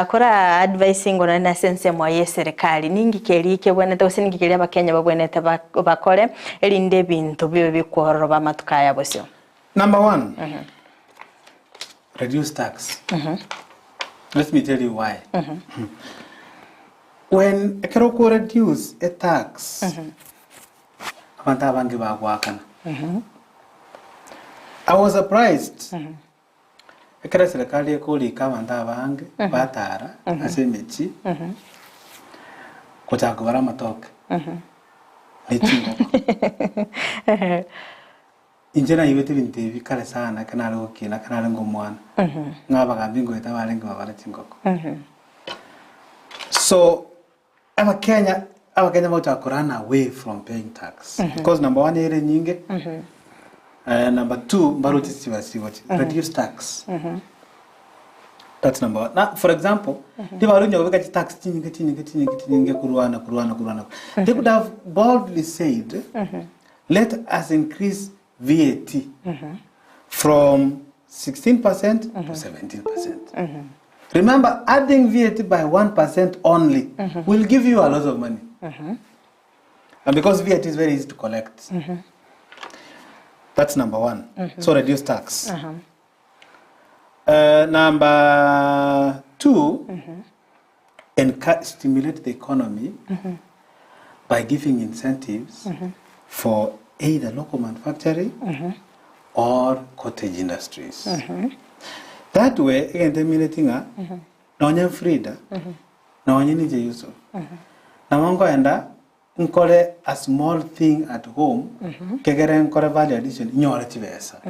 Speaker 1: Kora advising ona na sensemo ya serikali ningi kelike bwana tose ningi kelia bakenya babwenete bakore elinde bintu bibe bikoroba matukaya bosyo.
Speaker 2: Number 1. Reduce tax. Let me tell you why. When Ekeroko reduce a tax, I was surprised. Ekera serikali ekoli kamanda bange batara asemechi kuchakubara matoke. Injena yibete bintebi kale sana kanale okina kanale ngomwana. Ngaba gambingo etabalenga babara chingoko. So Kenya want to run away from paying tax because number 1 ere nyinge number 2 baruti siwasi reduce tax. That's number 1. Now for example, they tax kuruana. They could have boldly said let us increase VAT from 16% to 17%. Remember, adding VAT by 1% only will give you a lot of money. And because VAT is very easy to collect. That's number 1. So reduce tax. Number 2, stimulate the economy by giving incentives for either local manufacturing or cottage industries. That way, again, terminating no Frida, no YUSUF. Namango enda nkole a small thing at home, kegere nkole value addition, nyora chivesa.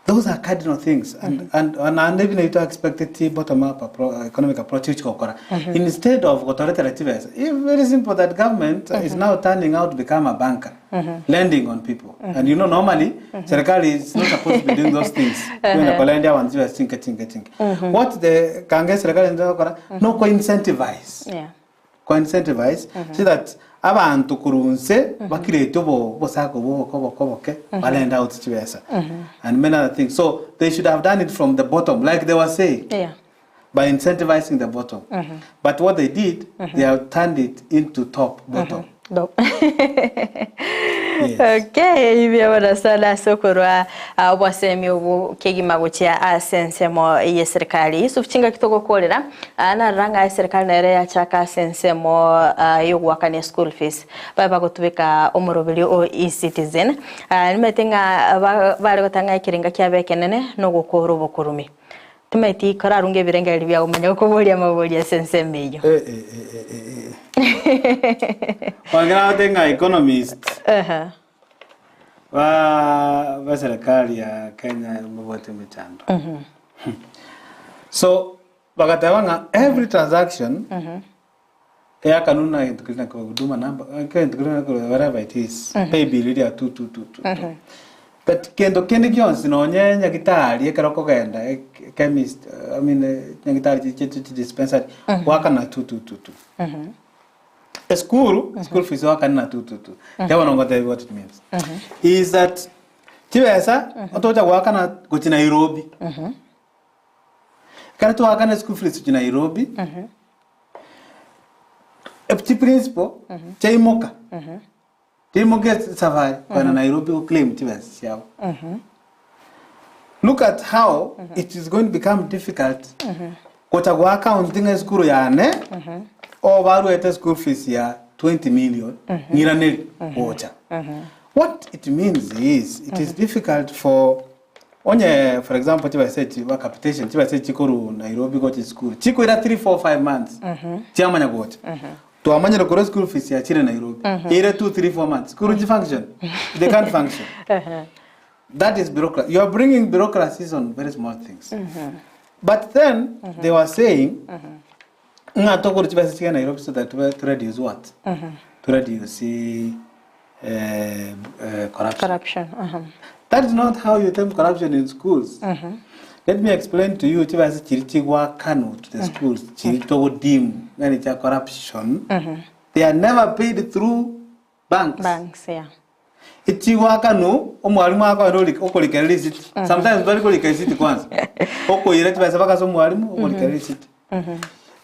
Speaker 2: Those are cardinal things, and even if you expect the bottom-up economic approach, instead of very simple that government is now turning out to become a banker, lending on people, and normally, Serikali is not supposed to be doing those things. What the Kange Serikali no co-incentivize, so that abantu kurunse bakirete bosako bokoboke balend out chiwesa and many other things. So they should have done it from the bottom, like they were saying, by incentivizing the bottom. But what they did, they have turned it into bottom.
Speaker 1: Okay, hivyo wanasala sokorwa wasemi ubu kegima guchia asensemo ye serikali YUSUF chinga kitoko kolera na ranga serikali na ya chaka sensemo yogwakane school fees baba gutubika omurobili o e-citizen nimetenga bale gutanga ikiringa kyabe kenene no gukoro bukurumi tumeti kararunge birengeri bya umenya uko bolia mabolia sensemeyo
Speaker 2: Wangana tenga economist wa serikali ya Kenya mbote michando. So bakatawanga every transaction ya kanuna intukina kwa huduma namba intukina kwa whatever it is pay bill ya 2222. But kendo kyonsi no nyagitari ekaroko genda chemist nyagitari dispensary waka na 2222. School fees waka na 2222. They want to know what it means. Is that tiwesa otoja waka na go Nairobi. Kana to waka na school fees to Nairobi. Epti principle chaimoka. Chaimoka safari kwa Nairobi o claim tiwesa yao. Look at how it is going to become difficult. Kota waka on school ya ne or baru ete school fees ya 20 million ngiraneli ocha. What it means is it is difficult for for example tiba said wa capitation tiba said chikoru Nairobi go to school chiko ira 3 4 5 months chiamanya gocha to amanya no school fees ya chire Nairobi ira 2 3 4 months school function they can't function. That is bureaucracy. You are bringing bureaucracies on very small things. But then they were saying Nairobi so that to reduce what? To reduce corruption. That is not how you term corruption in schools. Let me explain to you. To the schools, corruption. They are never paid through banks.
Speaker 1: Banks, yeah.
Speaker 2: Sometimes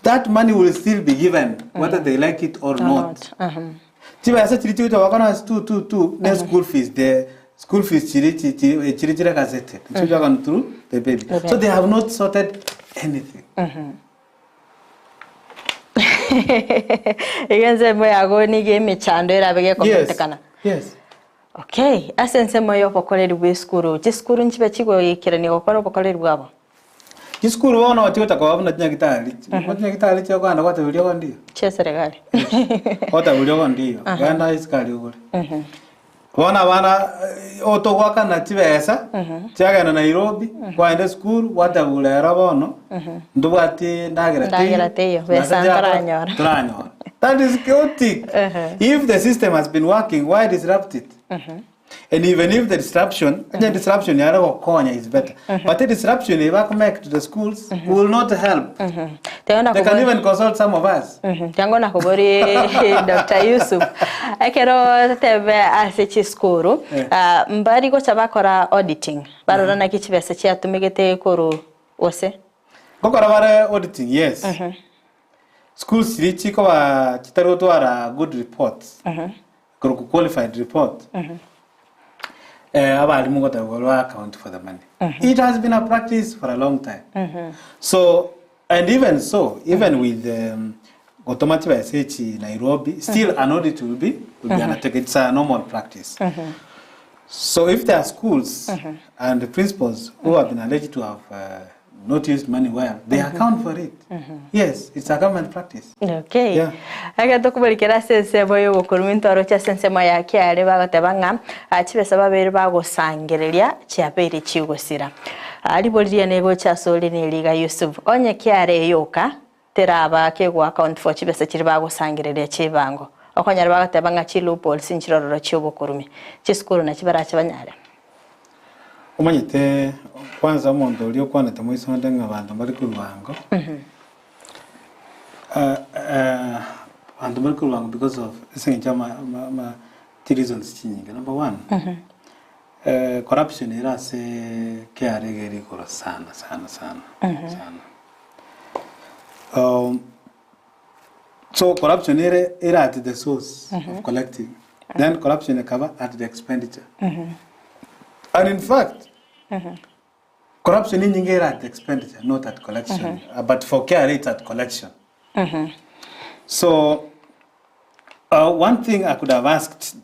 Speaker 2: that money will still be given whether they like it or not. School fees, the school fees through the baby. So they have not sorted anything. Yes.
Speaker 1: Okay, asense moyo pokoleri bweskuru. Chiskuru nchibe chigo yikirani okoro pokoleri bwabo.
Speaker 2: Chiskuru wana watiota kwa wabuna tinyagitari. Tinyagitari chako anda wata ulio ndio.
Speaker 1: Cheseregali.
Speaker 2: Wata ulio ndio. Ganda iskali uguri. Wana oto waka na chibesa. Chaga na Nairobi kwa ende school wata ulera bono. Ndubati ndagirateyo. Besantaranyora. That is chaotic. If the system has been working, why disrupt it? And even if the disruption is better. But the disruption, if I come back to the schools, will not help. They can even consult some of us.
Speaker 1: Tiangona kubori Dr. YUSUF. Ekero tebe asechi skuru. Mbari go chabakora auditing. Barora na kichibese chia tumigete kuru ose.
Speaker 2: Kokora bare auditing, yes. Schools chiko wa chitaroto ara good reports. Qualified report. Abalimu got will account for the money. It has been a practice for a long time. So, and even with automatic SH Nairobi, still an audit will be undertaken. It's a normal practice. So if there are schools and the principals who have been alleged to have not use money well, they account for it. Yes, it's a government practice.
Speaker 1: Okay.
Speaker 2: Yeah.
Speaker 1: Aga tukubalikira sense boyo bokurumento arocha sense moya kyale bagatebanga achibesa babere bagosangereria kyapere chigosira. Ali boliria nego chasole ne liga YUSUF. Onye kyare yoka teraba kegwa account for chibesa chiri bagosangereria chibango. Okonyara bagatebanga chilupo sinchiroro chibokurumi. Chiskuru na chibara chabanyare.
Speaker 2: Umanyite kwanza omuntu oli okwanete mwisonde ng'abantu bali ku Rubango. Abantu bali ku Rubango because of Nyanchama reasons chinyingi. Number one, corruption irase kearegeri kora sana. So corruption ira at the source of collecting. Then corruption cover at the expenditure. And in fact, corruption in at expenditure, not at collection. But for care, it's at collection. So, one thing I could have asked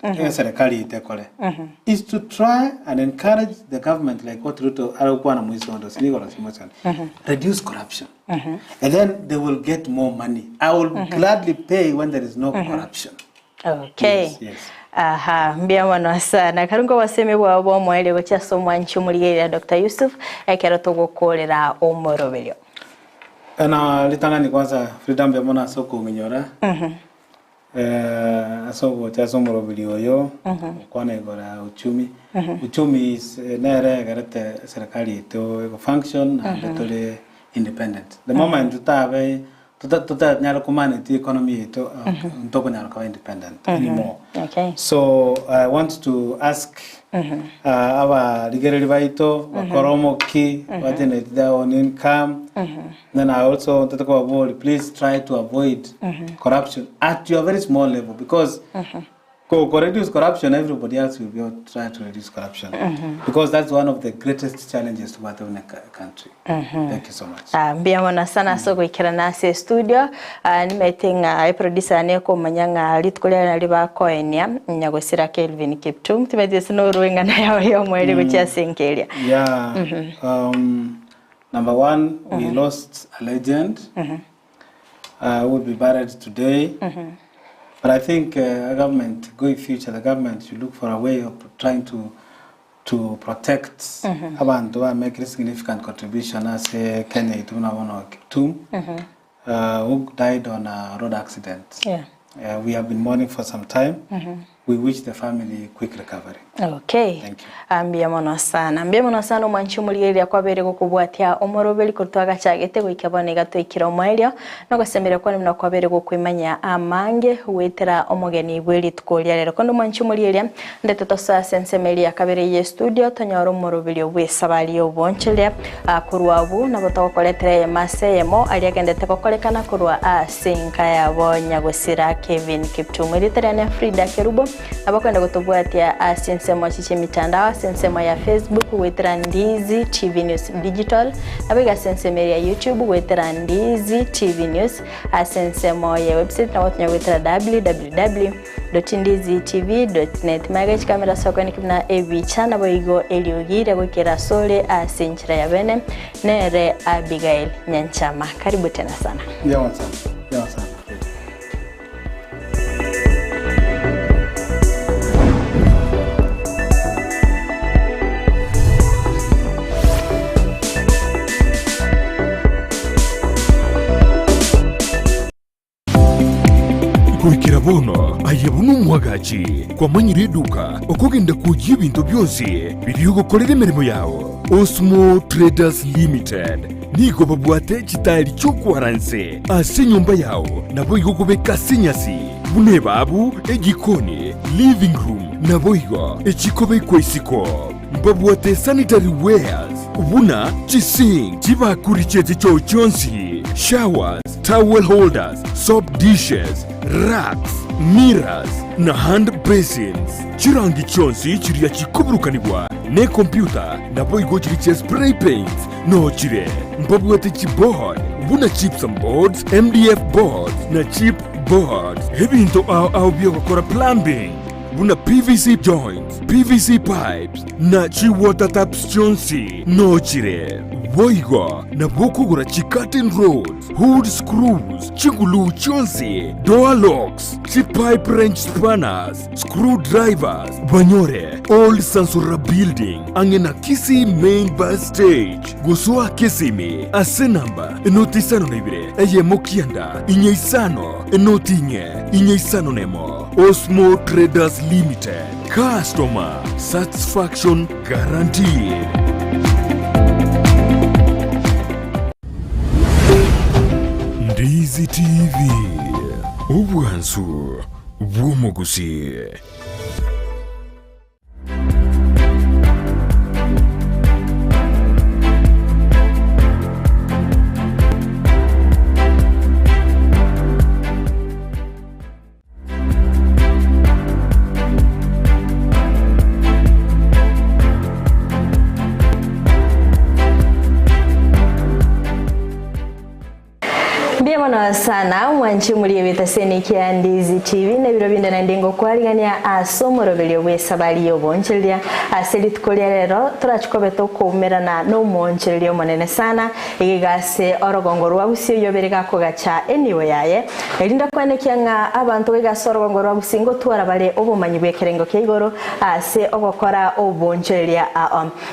Speaker 2: is to try and encourage the government, like what Ruto reduce corruption. And then they will get more money. I will gladly pay when there is no corruption.
Speaker 1: Okay.
Speaker 2: Yes.
Speaker 1: Aha, mbiamano sana. Karungo waseme bwabo mwele gocha somwa nchumuligeria Dr. YUSUF ekero togokolera omorobelyo.
Speaker 2: Litangani kwanza freedom ya mona soko nginyora. Asoko cha somorobelyo yo kwana igora uchumi. Uchumi is nere garate serikali to function and tole independent. The moment tutabe tuta nyalo kumane the economy to ntoko nyalo kwa independent anymore.
Speaker 1: Okay.
Speaker 2: So I want to ask our legal vaito wakoromo ki watene their own income. Then I also want to talk about please try to avoid corruption at your very small level because reduce corruption, everybody else will be trying to reduce corruption because that's one of the greatest challenges to what in a country. Thank you so much.
Speaker 1: Mbiamona sana so kwikira nase studio nimetinga I producer neko manyanga litkolera naliba koenia nyagosira Kelvin Kiptum timedise no ruinga na yo mwele gocha senkelia.
Speaker 2: Yeah. Number one, we lost a legend who will be buried today. But I think government, going future, the government should look for a way of trying to protect abantu who make a significant contribution as Kenya ituna wana Kiptum who died on a road accident.
Speaker 1: Yeah.
Speaker 2: We have been mourning for some time. We wish the family quick recovery.
Speaker 1: Okay.
Speaker 2: Thank you.
Speaker 1: Mbiamona sana mwanchumuligeria kwabere gukubwatia omorobeli kurtwaga chagete gwikabone gato ikira omwelyo no gosemere kwa nimna kwabere gukwimanya amange wetera omogeni bweli tukolia rero kondo mwanchumuligeria ndete tosa sensemeli akabere ye studio tonyoro omorobeli obwesabali obonchele kurwabu na botokoletere maseyemo aliagendete kokolekana kurwa asinka yabo nyagosira Kevin Kiptum literane Frida Kerubo abakwenda gutubwatia asensemo chiche mitandao sensemo ya Facebook wetera Ndizi TV News Digital abiga sensemo ya YouTube wetera Ndizi TV News asensemo ya website na watu wetera www.ndizitv.net magage kamera sokoni kibna ebi chana boigo eliogire gukera sole asenchira ya bene nere Abigael Nyanchama karibu tena sana.
Speaker 2: Yeah, sana.
Speaker 3: Kuikira bono ayebunu mwagachi kwa manyire eduka okugenda kujya ibintu byose biri gukorera imirimo yawo. Osmo Traders Limited nigo babwate kitali cyo kwaranse ase nyumba yawo nabo igokubeka sinyasi bune babu egikoni living room nabo igo ekikobe kwesiko babwate sanitary wares ubuna chising chibakuricheje cyo cyonsi showers towel holders soap dishes racks mirrors na hand basins chirangi cyonsi kiriya kikuburukanibwa ne computer nabo igo kiriche spray paints no chire mbabwate keyboard buna chips and boards MDF boards na chip boards ebinto au byo gukora plumbing buna PVC joints PVC pipes na chi water taps chonsi no chire boigo na bokugura chikatin roads, hood screws, chingulu chonsi, door locks, pipe wrench spanners, screwdrivers, banyore, old Sansura building, angena Kisii main bus stage, gusua Kisimi, asenamba, enotisano nebire, eye mokianda, inyeisano, enotinye, inyeisano nemo, Osmo Traders Limited, customer satisfaction guaranteed. Ndizi TV, ubwansu bw'omugusi.
Speaker 1: Biamono sana mwanchi muliye betasene kya Ndizi TV ne biro binde na ndengo kwaligania asomoro belyo bwesabali yobonchelia aseli tukolia rero turachikobeto kumerana no monchelia monene sana igase orogongo rwa Gusii yobereka ko gacha anyway yaye elinda kwanekia nga abantu igase orogongo rwa Gusii ngo twara bale obumanyi bwekerengo kyeigoro ase ogokora obonchelia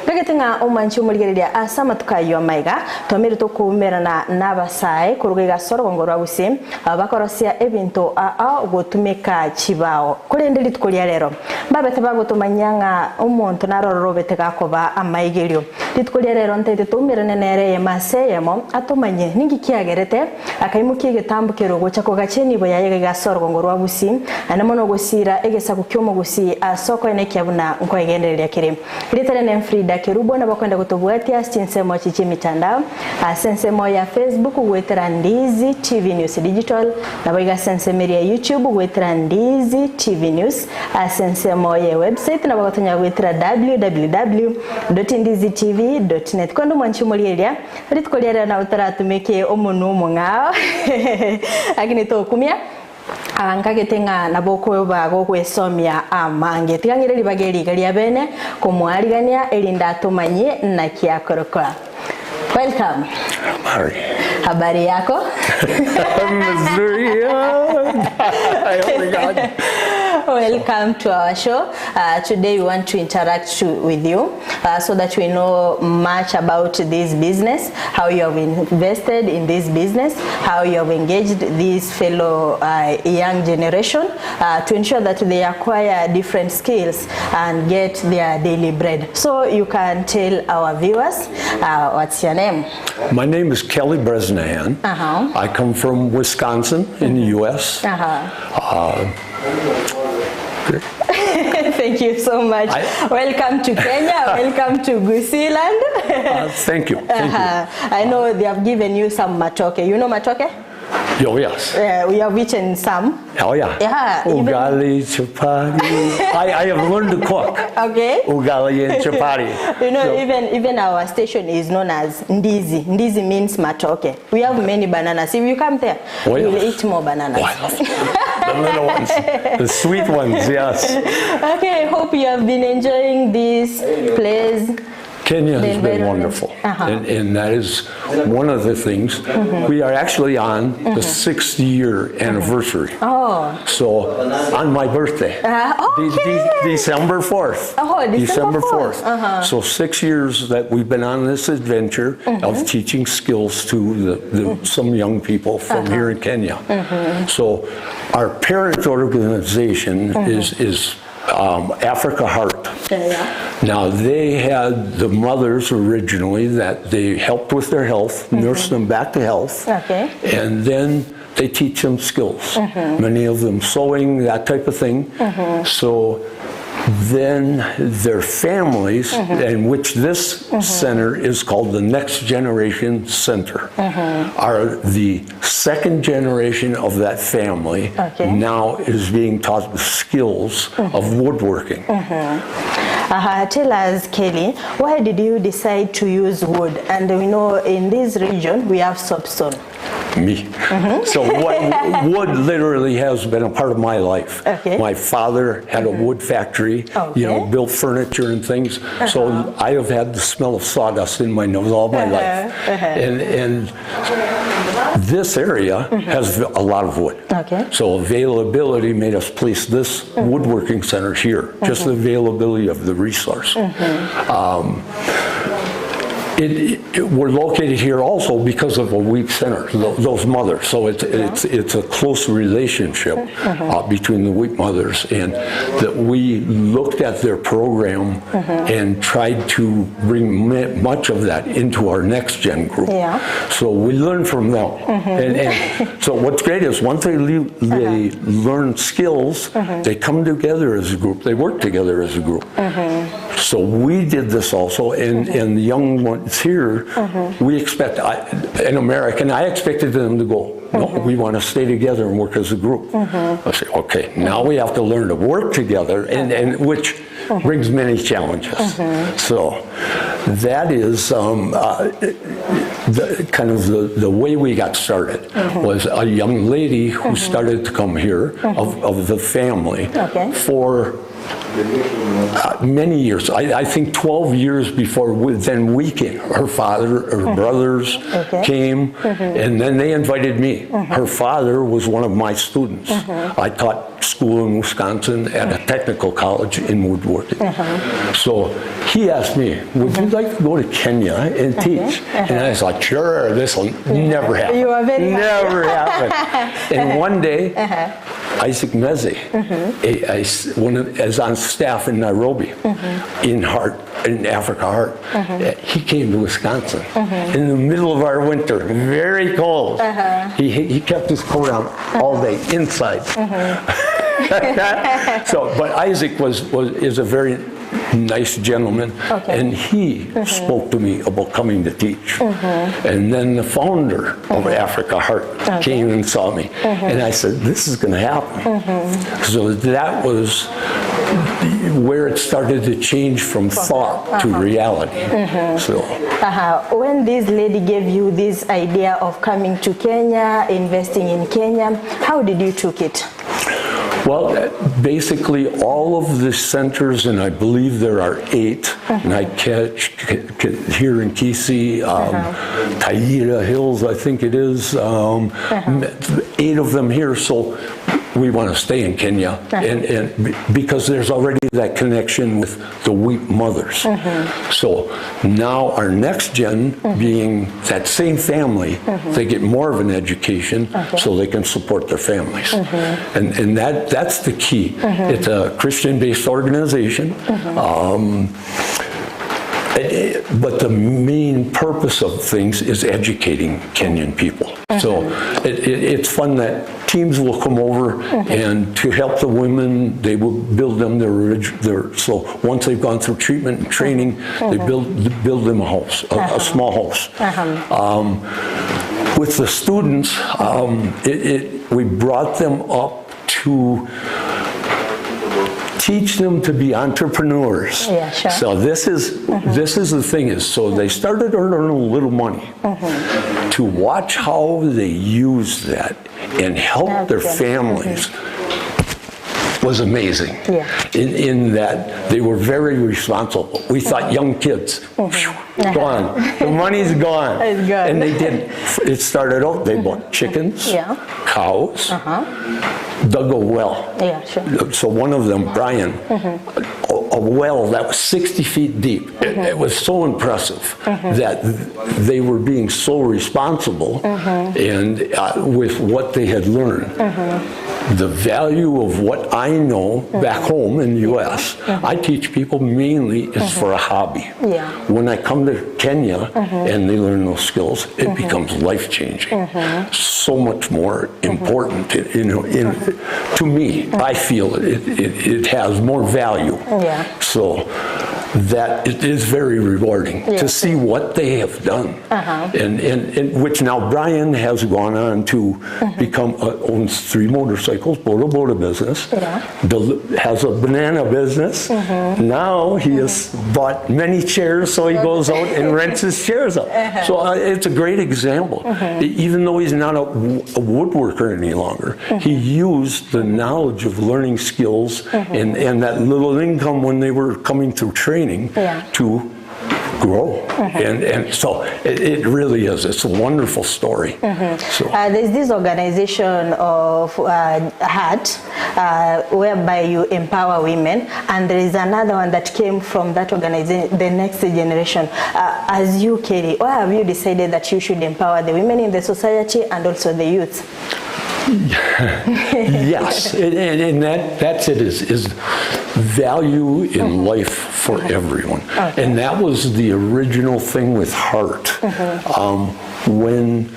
Speaker 1: begetinga omwanchi muligeria asama tukayo maiga tomere to kumerana nabasaye kuruga orogongo rwa Gusii bakorosia ebintu gotumeka chibao kurendeli tukolia rero babete bagotumanyanga umuntu narorobete gakoba amaigerio litkolia rero ntete tumirane nere yemaseyemo atumanye ningi kiagerete akaimukie getambukero gocha ko gacheni bo yaye gasorogongo rwa Gusii anamono gusira egesa kukyomo Gusii asoko ene kyabuna nko egendereria kire litene ne Frida Kerubo na bakwenda gutubwatia stinsemo chichi mitandao asensemo ya Facebook gwetera Ndizi TV News Digital na boiga sensemeria YouTube gwetera Ndizi TV News asensemo ya website na bagatonya gwetera www.ndizitv.net kondo mwanchi mulielia ritkolia na utaratumeke omunu mungao akini to kumia angagetenga naboko bago kwesomya amange tigangire libageri gali abene kumwaligania elinda tumanye na kiakorokora. Welcome.
Speaker 15: Mari.
Speaker 1: Habari yako? Welcome to our show. Today we want to interact with you so that we know much about this business, how you have invested in this business, how you have engaged this fellow young generation to ensure that they acquire different skills and get their daily bread. So you can tell our viewers what's your name?
Speaker 15: My name is Kelly Bresnahan. I come from Wisconsin in the U.S.
Speaker 1: Thank you so much. Welcome to Kenya. Welcome to Gusii land.
Speaker 15: Thank you. Thank you.
Speaker 1: I know they have given you some matoke. You know matoke?
Speaker 15: Oh, yes.
Speaker 1: We have eaten some.
Speaker 15: Oh, yeah.
Speaker 1: Yeah.
Speaker 15: Ugali, chapati. I have learned to cook.
Speaker 1: Okay.
Speaker 15: Ugali and chapati.
Speaker 1: You know, so, even our station is known as Ndizi. Ndizi means matoke. We have many bananas. If you come there, you will eat more bananas.
Speaker 15: The little ones. The sweet ones, yes.
Speaker 1: Okay, hope you have been enjoying this place.
Speaker 15: Kenya has been wonderful, and that is one of the things. We are actually on the 6th-year anniversary. So on my birthday, December 4th. December 4th. So 6 years that we've been on this adventure of teaching skills to some young people from here in Kenya. So our parent organization is Africa Heart. Now they had the mothers originally that they helped with their health, nursed them back to health, and then they teach them skills. Many of them sewing, that type of thing. So then their families, in which this center is called the Next Generation Center, are the second generation of that family now is being taught the skills of woodworking.
Speaker 1: Tell us, Kelly, why did you decide to use wood? And we know in this region we have soapstone.
Speaker 15: me. So wood literally has been a part of my life. My father had a wood factory, you know, built furniture and things. So I have had the smell of sawdust in my nose all my life. And this area has a lot of wood. So availability made us place this woodworking center here, just the availability of the resource. We're located here also because of a weep center, those mothers. So it's a close relationship between the weep mothers, and that we looked at their program and tried to bring much of that into our next gen group. So we learn from them. And so what's great is once they learn skills, they come together as a group, they work together as a group. So we did this also, and the young ones here, we expect, an American, I expected them to go, no, we want to stay together and work as a group. I say, okay, now we have to learn to work together, and which brings many challenges. So that is the way we got started. Was a young lady who started to come here of the family for many years. I think 12 years before then we came. Her father, her brothers came, and then they invited me. Her father was one of my students. I taught school in Wisconsin at a technical college in woodworking. So he asked me, would you like to go to Kenya and teach? And I was like, sure, this will never happen.
Speaker 1: You are very
Speaker 15: never happen. And one day, Isaac Meze is on staff in Nairobi, in Africa Heart. He came to Wisconsin in the middle of our winter, very cold. He kept his coat on all day inside. But Isaac is a very nice gentleman, and he spoke to me about coming to teach. And then the founder of Africa Heart came and saw me, and I said, this is going to happen. So that was where it started to change from thought to reality. So
Speaker 1: when this lady gave you this idea of coming to Kenya, investing in Kenya, how did you took it?
Speaker 15: Well, basically all of the centers, and I believe there are 8, and I catch here in Kisii, Taira Hills, I think it is, 8 of them here. So we want to stay in Kenya, and because there's already that connection with the weep mothers. So now our next gen, being that same family, they get more of an education so they can support their families. And that's the key. It's a Christian-based organization. But the main purpose of things is educating Kenyan people. So it's fun that teams will come over and to help the women, they will build them so once they've gone through treatment and training, they build them a house, a small house. With the students, we brought them up to teach them to be entrepreneurs. So this is the thing is, so they started to earn a little money. To watch how they use that and help their families was amazing. In that they were very responsible. We thought young kids, gone. The money's gone. And they didn't. It started out, they bought chickens, cows, dug a well. So one of them, Brian, a well that was 60 feet deep. It was so impressive that they were being so responsible and with what they had learned. The value of what I know back home in the U.S., I teach people mainly is for a hobby. When I come to Kenya and they learn those skills, it becomes life-changing. So much more important, to me. I feel it has more value. So that it is very rewarding to see what they have done. And which now Brian has gone on to become, owns 3 motorcycles, Boda business, has a banana business. Now he has bought many chairs, so he goes out and rents his chairs out. So it's a great example. Even though he's not a woodworker any longer, he used the knowledge of learning skills and that little income when they were coming through training to grow. And so it really is. It's a wonderful story. So.
Speaker 1: There's this organization of HAT whereby you empower women, and there is another one that came from that organization, the Next Generation. As you, Kelly, why have you decided that you should empower the women in the society and also the youth?
Speaker 15: Yes, and that's it, is value in life for everyone. And that was the original thing with Heart. When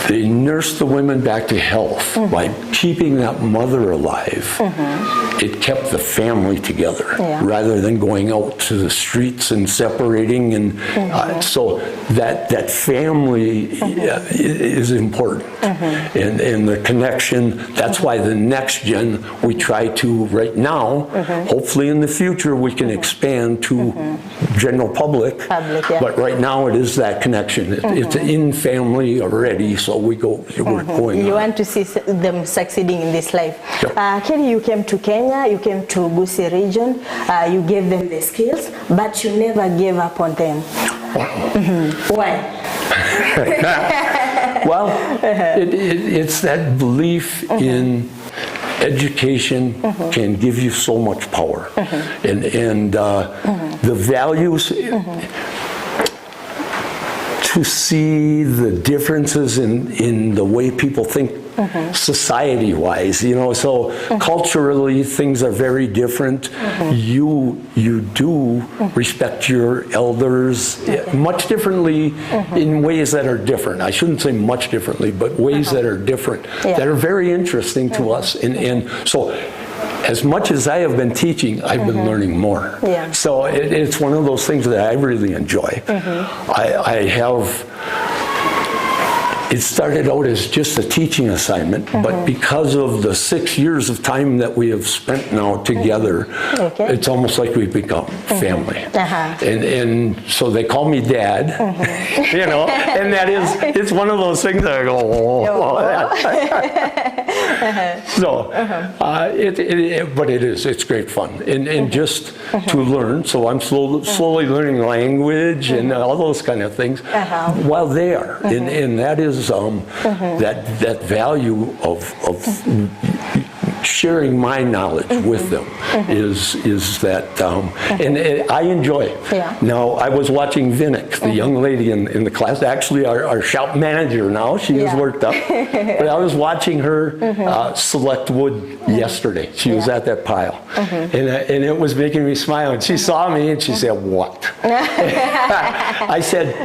Speaker 15: they nursed the women back to health by keeping that mother alive, it kept the family together rather than going out to the streets and separating. And so that family is important. And the connection, that's why the next gen, we try to right now, hopefully in the future we can expand to general public. But right now it is that connection. It's in family already, so we're going
Speaker 1: You want to see them succeeding in this life. Kelly, you came to Kenya, you came to Gusii region, you gave them the skills, but you never gave up on them. Why?
Speaker 15: Well, it's that belief in education can give you so much power. And the values, to see the differences in the way people think society-wise, you know, so culturally things are very different. You do respect your elders much differently in ways that are different. I shouldn't say much differently, but ways that are different, that are very interesting to us. And so as much as I have been teaching, I've been learning more. So it's one of those things that I really enjoy. I have, it started out as just a teaching assignment, but because of the 6 years of time that we have spent now together, it's almost like we've become family. And so they call me Dad, you know, and that is, it's one of those things that I go, So, but it's great fun, and just to learn. So I'm slowly learning language and all those kind of things while there, and that is that value of sharing my knowledge with them is that, and I enjoy it. Now, I was watching Vinnick, the young lady in the class, actually our shop manager now, she is worked up, but I was watching her select wood yesterday. She was at that pile, and it was making me smile, and she saw me and she said, "What?" I said,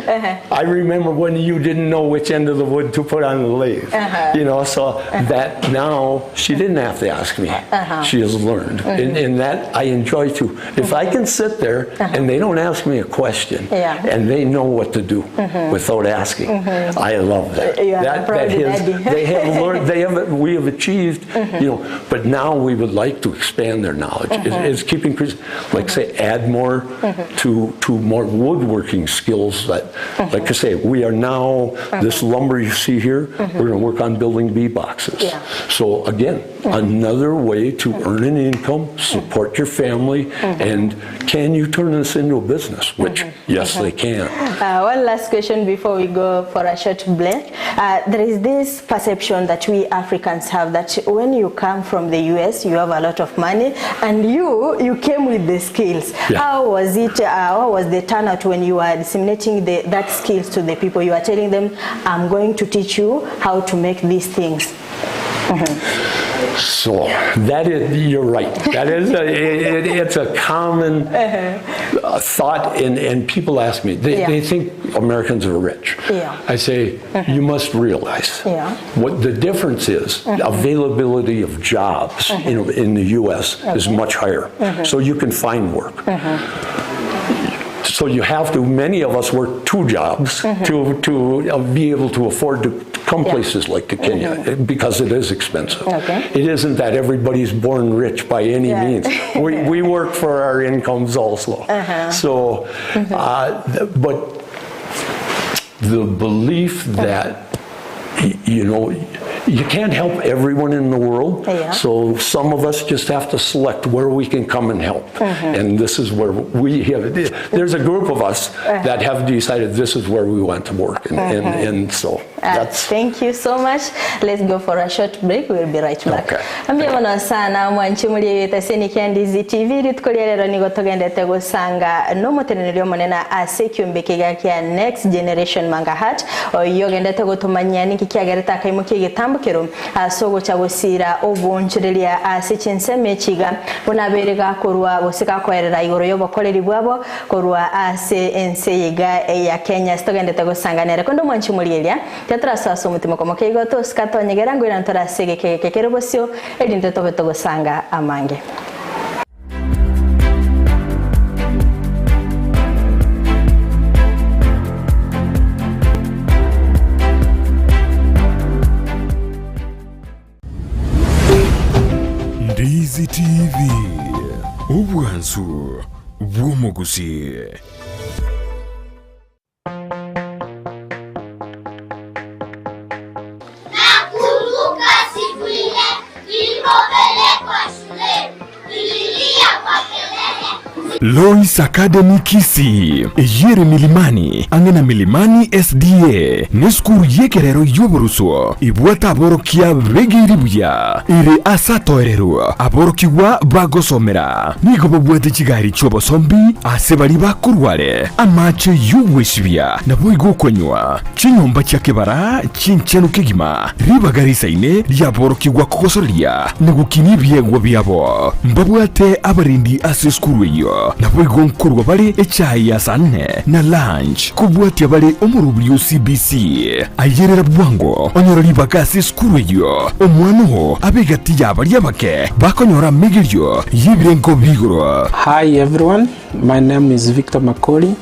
Speaker 15: "I remember when you didn't know which end of the wood to put on the lathe." You know, so that now she didn't have to ask me. She has learned, and that I enjoy too. If I can sit there and they don't ask me a question, and they know what to do without asking, I love that. They have learned. We have achieved, you know. But now we would like to expand their knowledge. It's keeping, like say, add more to more woodworking skills. That, like I say, we are now this lumber you see here. We're going to work on building bee boxes. So again, another way to earn an income, support your family, and can you turn this into a business? Which, yes, they can.
Speaker 1: One last question before we go for a short break. There is this perception that we Africans have that when you come from the US, you have a lot of money, and you came with the skills. How was it? How was the turnout when you were disseminating that skills to the people? You are telling them, "I'm going to teach you how to make these things."
Speaker 15: So that is, you're right. That is, it's a common thought, and people ask me, they think Americans are rich. I say, you must realize what the difference is. Availability of jobs in the U.S. is much higher, so you can find work. So you have to, many of us work 2 jobs to be able to afford to come places like to Kenya because it is expensive. It isn't that everybody's born rich by any means. We work for our incomes also. So, but the belief that, you know, you can't help everyone in the world, so some of us just have to select where we can come and help. And this is where we have, there's a group of us that have decided this is where we want to work. And so that's...
Speaker 1: Thank you so much. Let's go for a short break. We'll be right back. Ambia wana sana mwanchumuli yetaseni kia Ndizi TV ritukolelero nigo togendete gusanga no mutenelio monena asekyumbekega kia Next Generation Mangahat oyo gendete gutumanya niki kiagereta kaimuki gitambo kero asogo chagusira obunchirelia asechinse chiga bonaberega korwa bosika kwerera igoro yobokoleri bwabo korwa ase enseyega ya Kenya stogendete gusanganira kondo mwanchumulilia tetrasaso mutima komo keigo to skato nyegera ngwira ntora sege kekero bosio edinte tobeto gusanga amange.
Speaker 3: Ndizi TV ubwansu bw'omugusi.
Speaker 6: Nakumbuka siku ile nilipopelekwa shule, nililia kwa kelele.
Speaker 3: Lois Academy Kisii yere milimani angena milimani SDA neskuru yekerero yoburuso ibwata aborokia begiribuya ire asatoerero aborokiwa bagosomera nigo bobwete kigari cyobosombi asebali bakurware amache yuweshibya nabo igokonywa kinyomba cyakebara kinchenu kigima ribagarisa ine ryaborokiwa kogosoria negukinibye byabo mbabwate abarindi aseskuru yo nabo igonkurwa bali echai ya sanne na lunch kubwati bali omurubyo CBC ayerera bwango onyorori bakasi skuru yo omwano abegati yabali abake bakonyora migiryo yibrengo bigoro.
Speaker 16: Hi everyone, my name is Victor Makoli,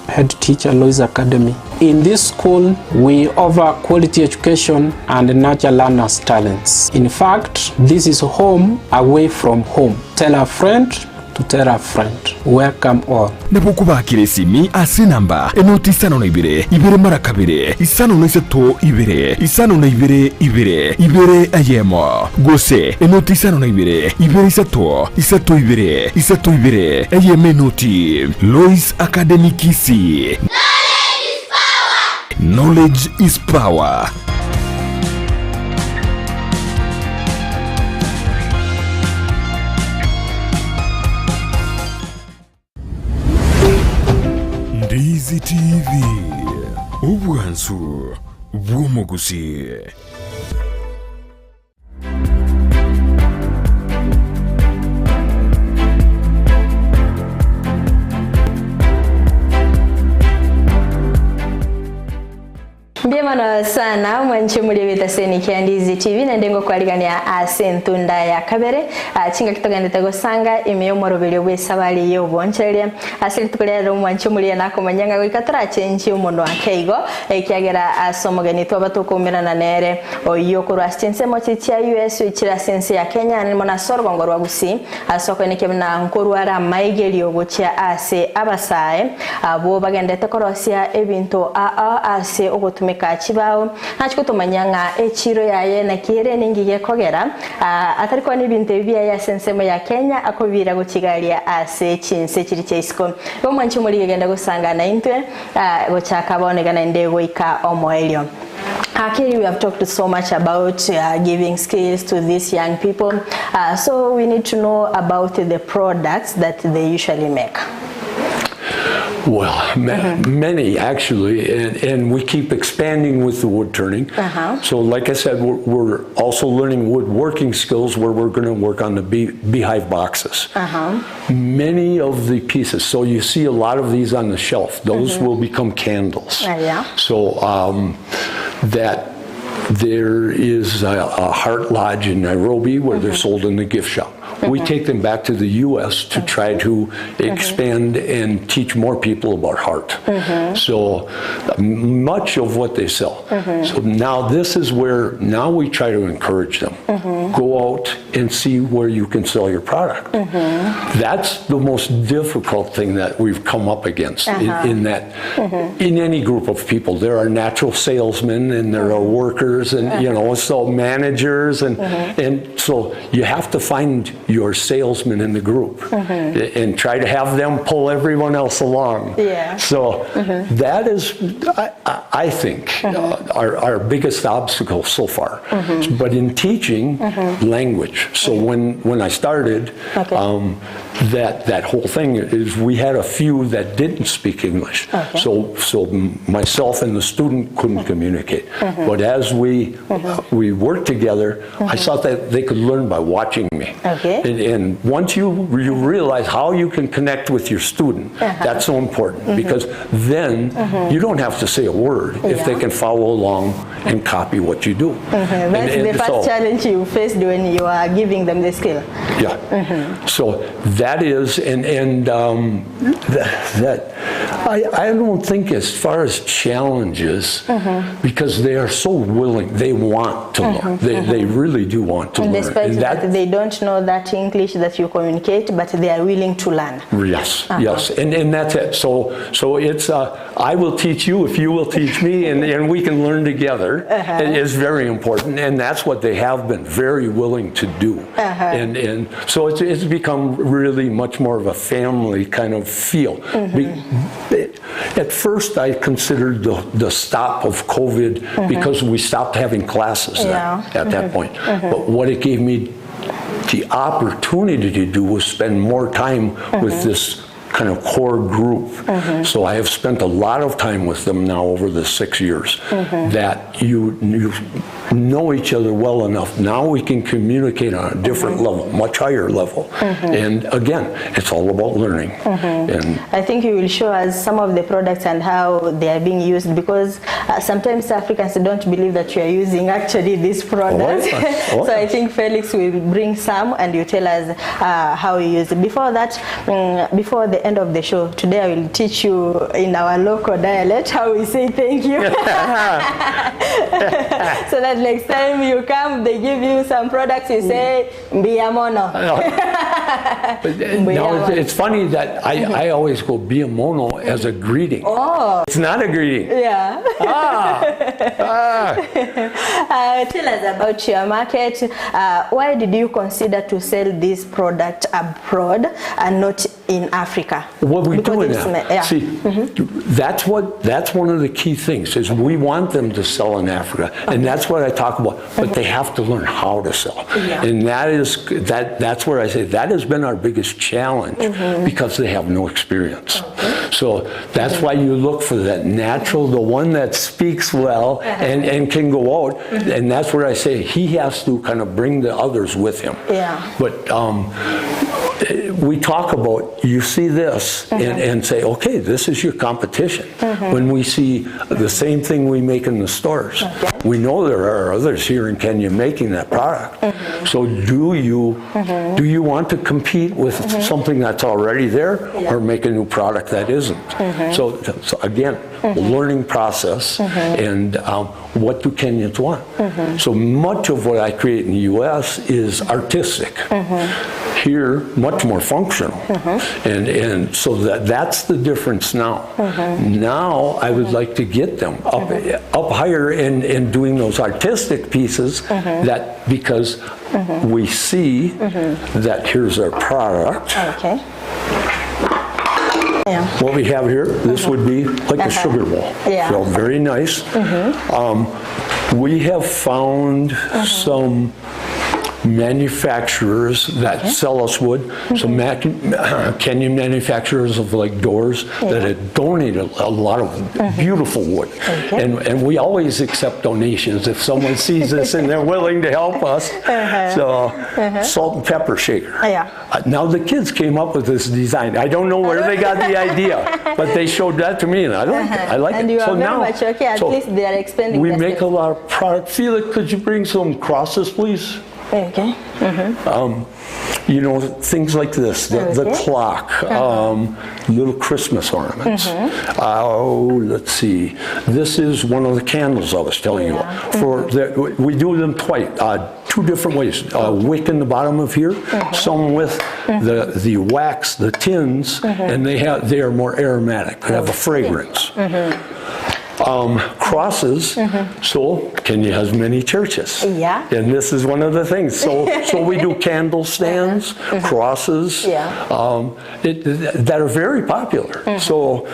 Speaker 16: head teacher Lois Academy. In this school, we offer quality education and nurture learners' talents. In fact, this is home away from home. Tell a friend to tell a friend. Welcome all.
Speaker 3: Nabukubakire simi ase namba enoti isano na ibere mara kabiri isano na isato isano na ibere ayemo gose enoti isano na ibere isato ibere ayeme noti. Lois Academy Kisii. Knowledge is power. Ndizi TV ubwansu bw'omugusi.
Speaker 1: Biemana sana mwanchumuli betaseni kia Ndizi TV na ndengo kwaligania asentunda ya kabere chinga kitogende gusanga imeyomorobelyo bwesabali yo boncheria asili tukolera mwanchumuli nako manyanga gwikatara chenchi umuntu akeigo ekiagera asomogeni twa batukumira na nere oyo kurwa chense mochi cha US chira sense ya Kenya ni mona sorgo ngorwa Gusii asoko neke na nkorwara maigelyo gocha ase abasae abo bagende tekorosia ebinto ase ogotume kachibao nachiko tumanyanga echiro yaye na kire ningiye kogera atariko ni binte bya ya sensemo ya Kenya akobira gukigalia ase chinse kiri cheisiko bomwanchi muri genda gusanga na intwe gochaka bonegana ndego ika omoelio. Akiri, we have talked so much about giving skills to these young people, so we need to know about the products that they usually make.
Speaker 15: Well, many actually, and we keep expanding with the wood turning. So like I said, we're also learning woodworking skills where we're going to work on the beehive boxes. Many of the pieces, so you see a lot of these on the shelf, those will become candles. So that there is a Heart Lodge in Nairobi where they're sold in the gift shop. We take them back to the U.S. to try to expand and teach more people about heart. So much of what they sell. So now this is where, now we try to encourage them. Go out and see where you can sell your product. That's the most difficult thing that we've come up against in that, in any group of people. There are natural salesmen and there are workers and, you know, so managers and so you have to find your salesman in the group and try to have them pull everyone else along. So that is, I think, our biggest obstacle so far. But in teaching language, so when I started, that whole thing is we had a few that didn't speak English. So myself and the student couldn't communicate. But as we worked together, I saw that they could learn by watching me. And once you realize how you can connect with your student, that's so important because then you don't have to say a word if they can follow along and copy what you do.
Speaker 1: That's the first challenge you faced when you are giving them the skill.
Speaker 15: So that is, and that I don't think as far as challenges, because they are so willing, they want to learn. They really do want to learn.
Speaker 1: Despite that they don't know that English that you communicate, but they are willing to learn.
Speaker 15: Yes, and that's it. So it's I will teach you if you will teach me, and we can learn together. It is very important, and that's what they have been very willing to do. And so it's become really much more of a family kind of feel. At first, I considered the stop of COVID because we stopped having classes at that point. But what it gave me the opportunity to do was spend more time with this kind of core group. So I have spent a lot of time with them now over the 6 years that you know each other well enough. Now we can communicate on a different level, much higher level. And again, it's all about learning. And
Speaker 1: I think you will show us some of the products and how they are being used, because sometimes Africans don't believe that you are using actually these products. So I think Felix will bring some and you tell us how you use it. Before that, before the end of the show, today I will teach you in our local dialect how we say thank you. So that next time you come, they give you some products, you say Biamono.
Speaker 15: No, it's funny that I always go Biamono as a greeting. It's not a greeting. Tell
Speaker 1: us about your market. Why did you consider to sell this product abroad and not in Africa?
Speaker 15: What we do in Africa. See, that's one of the key things is we want them to sell in Africa, and that's what I talk about. But they have to learn how to sell, and that's where I say that has been our biggest challenge because they have no experience. So that's why you look for that natural, the one that speaks well and can go out, and that's where I say he has to kind of bring the others with him. But we talk about, you see this and say, okay, this is your competition. When we see the same thing we make in the stores, we know there are others here in Kenya making that product. So do you want to compete with something that's already there or make a new product that isn't? So again, learning process and what do Kenyans want? So much of what I create in the U.S. is artistic. Here, much more functional. And so that's the difference now. Now I would like to get them up higher in doing those artistic pieces that because we see that here's our product. What we have here, this would be like a sugar bowl. So very nice. We have found some manufacturers that sell us wood, some Kenyan manufacturers of like doors that had donated a lot of beautiful wood. And we always accept donations if someone sees this and they're willing to help us. So salt and pepper shaker. Now the kids came up with this design. I don't know where they got the idea, but they showed that to me and I like it. I like
Speaker 1: and
Speaker 15: it.
Speaker 1: You
Speaker 15: So
Speaker 1: are very
Speaker 15: now,
Speaker 1: much okay. At least they are expanding.
Speaker 15: we make a lot of product. Felix, could you bring some crosses, please?
Speaker 1: Okay.
Speaker 15: You know, things like this, the clock, little Christmas ornaments. Let's see. This is one of the candles I was telling you about. We do them two different ways. Wick in the bottom of here, some with the wax, the tins, and they are more aromatic. They have a fragrance. Crosses, so Kenya has many churches. And this is one of the things. So we do candle stands, crosses, that are very popular. So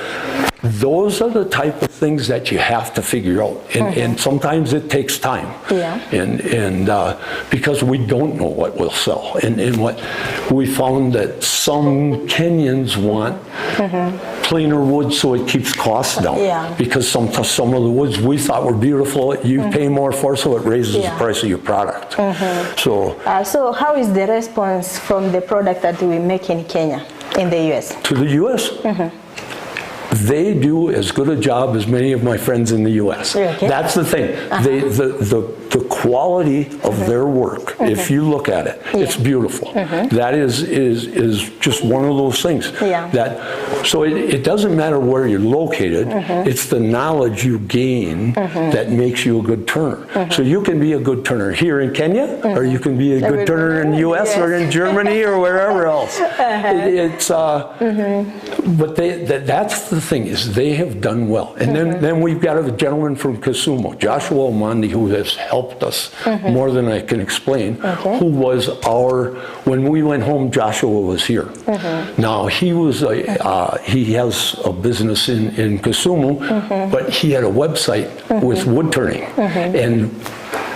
Speaker 15: those are the type of things that you have to figure out. And sometimes it takes time. And because we don't know what will sell. And what we found that some Kenyans want plainer wood so it keeps costs down. Because some of the woods we thought were beautiful, you pay more for, so it raises the price of your product. So
Speaker 1: how is the response from the product that we make in Kenya, in the US?
Speaker 15: To the US? They do as good a job as many of my friends in the US. That's the thing. The quality of their work, if you look at it, it's beautiful. That is just one of those things. So it doesn't matter where you're located, it's the knowledge you gain that makes you a good turner. So you can be a good turner here in Kenya, or you can be a good turner in the US or in Germany or wherever else. But that's the thing, is they have done well. And then we've got a gentleman from Kisumu, Joshua Omandi, who has helped us more than I can explain, who was when we went home, Joshua was here. Now he has a business in Kisumu, but he had a website with wood turning. And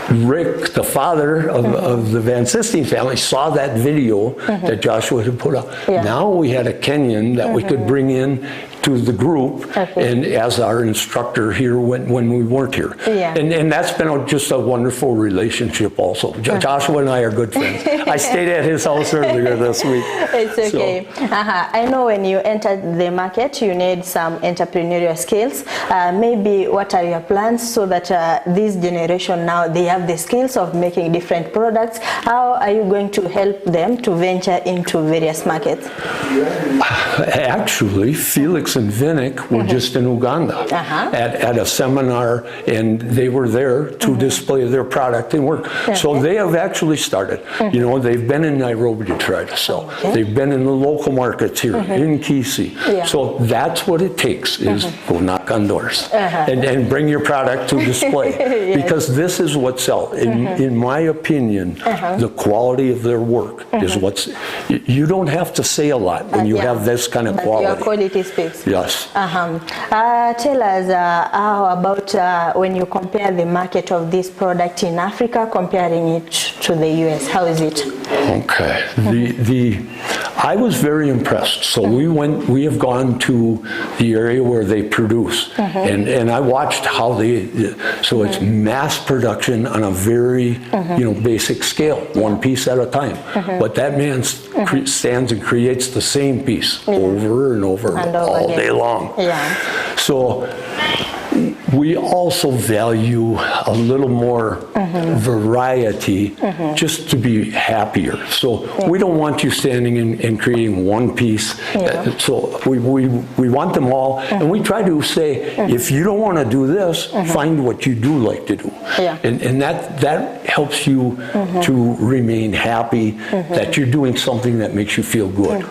Speaker 15: Rick, the father of the Van Sistine family, saw that video that Joshua had put up. Now we had a Kenyan that we could bring in to the group and as our instructor here when we weren't here. And that's been just a wonderful relationship also. Joshua and I are good friends. I stayed at his house earlier this week.
Speaker 1: It's okay. I know when you entered the market, you need some entrepreneurial skills. Maybe what are your plans so that this generation now, they have the skills of making different products? How are you going to help them to venture into various markets?
Speaker 15: Actually, Felix and Vinnick were just in Uganda at a seminar, and they were there to display their product and work. So they have actually started. You know, they've been in Nairobi to try to sell. They've been in the local markets here in Kisii. So that's what it takes, is go knock on doors and bring your product to display. Because this is what sells. In my opinion, the quality of their work is what's... You don't have to say a lot when you have this kind of quality.
Speaker 1: Your quality speaks.
Speaker 15: Yes.
Speaker 1: Tell us how about when you compare the market of this product in Africa, comparing it to the US, how is it?
Speaker 15: Okay. I was very impressed. So we have gone to the area where they produce, and I watched how so it's mass production on a very basic scale, one piece at a time. But that man stands and creates the same piece over and over all day long. So we also value a little more variety just to be happier. So we don't want you standing and creating one piece. So we want them all, and we try to say, if you don't want to do this, find what you do like to do. And that helps you to remain happy that you're doing something that makes you feel good.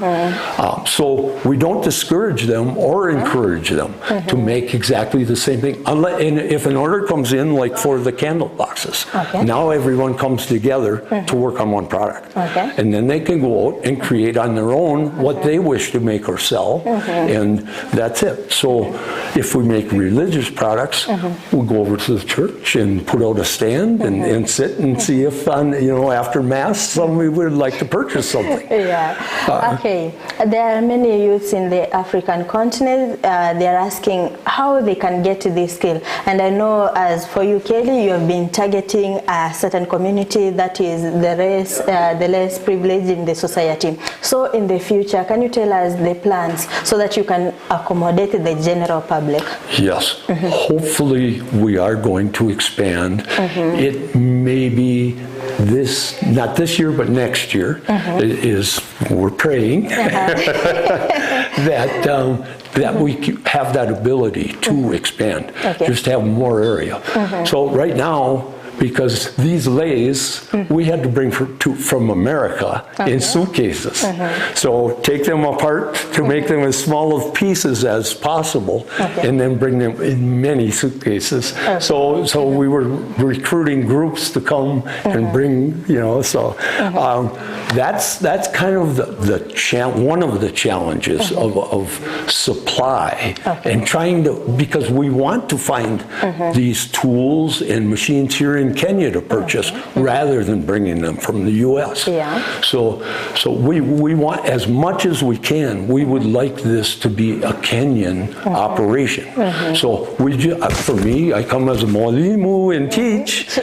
Speaker 15: So we don't discourage them or encourage them to make exactly the same thing. And if an order comes in, like for the candle boxes, now everyone comes together to work on one product. And then they can go out and create on their own what they wish to make or sell, and that's it. So if we make religious products, we'll go over to the church and put out a stand and sit and see if, after Mass, somebody would like to purchase something.
Speaker 1: Okay. There are many youths in the African continent. They are asking how they can get to this skill. And I know, as for you, Kelly, you have been targeting a certain community that is the less privileged in the society. So in the future, can you tell us the plans so that you can accommodate the general public? Yes.
Speaker 15: Hopefully we are going to expand. It may be not this year, but next year, we're praying that we have that ability to expand, just have more area. So right now, because these leis we had to bring from America in suitcases. So take them apart to make them as small of pieces as possible, and then bring them in many suitcases. So we were recruiting groups to come and bring, so that's kind of one of the challenges of supply, and trying to, because we want to find these tools and machines here in Kenya to purchase rather than bringing them from the U.S. So we want, as much as we can, we would like this to be a Kenyan operation. So for me, I come as a mwalimu and teach,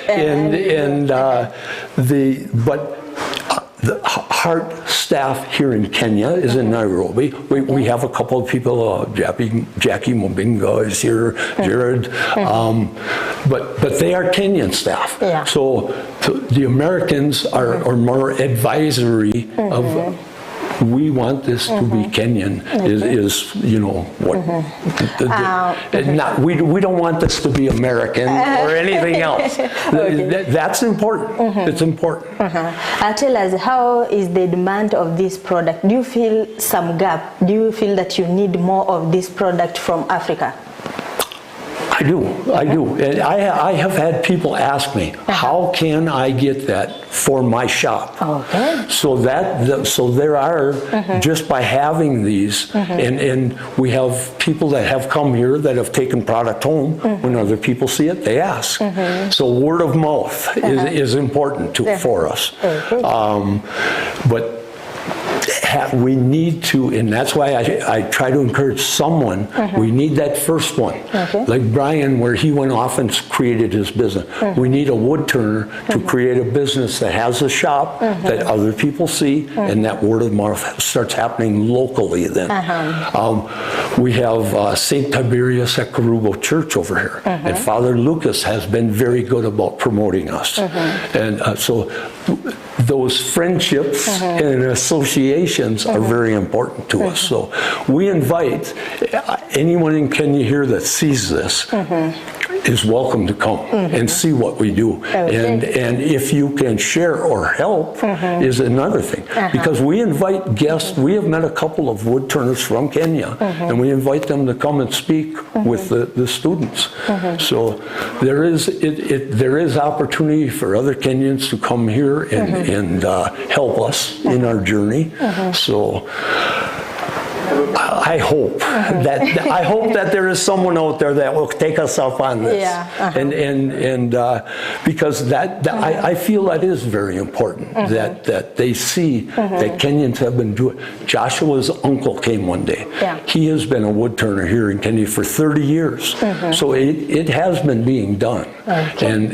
Speaker 15: the heart staff here in Kenya is in Nairobi. We have a couple of people, Jackie Mobinga is here, Jared, but they are Kenyan staff. So the Americans are more advisory of, we want this to be Kenyan, we don't want this to be American or anything else. That's important. It's important.
Speaker 1: Tell us, how is the demand of this product? Do you feel some gap? Do you feel that you need more of this product from Africa?
Speaker 15: I do. And I have had people ask me, how can I get that for my shop? So there are, just by having these, and we have people that have come here that have taken product home. When other people see it, they ask. So word of mouth is important for us. But we need to, and that's why I try to encourage someone, we need that first one. Like Brian, where he went off and created his business. We need a wood turner to create a business that has a shop that other people see, and that word of mouth starts happening locally then. We have St. Tiberius at Karubo Church over here, and Father Lucas has been very good about promoting us. And so those friendships and associations are very important to us. So we invite anyone in Kenya here that sees this is welcome to come and see what we do. And if you can share or help is another thing. Because we invite guests. We have met a couple of wood turners from Kenya, and we invite them to come and speak with the students. So there is opportunity for other Kenyans to come here and help us in our journey. So I hope that there is someone out there that will take us up on this, and because I feel that is very important, that they see that Kenyans have been doing. Joshua's uncle came one day. He has been a wood turner here in Kenya for 30 years, so it has been being done, and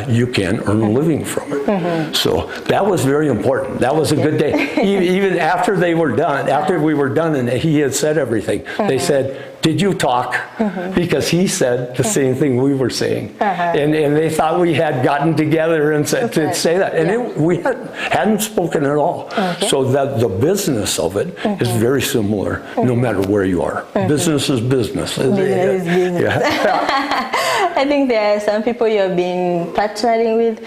Speaker 15: you can earn a living from it. So that was very important. That was a good day. Even after they were done, after we were done, and he had said everything, they said, "Did you talk?" Because he said the same thing we were saying, and they thought we had gotten together and said to say that, and we hadn't spoken at all. So that the business of it is very similar, no matter where you are. Business is business.
Speaker 1: Business is business. I think there are some people you have been partnering with.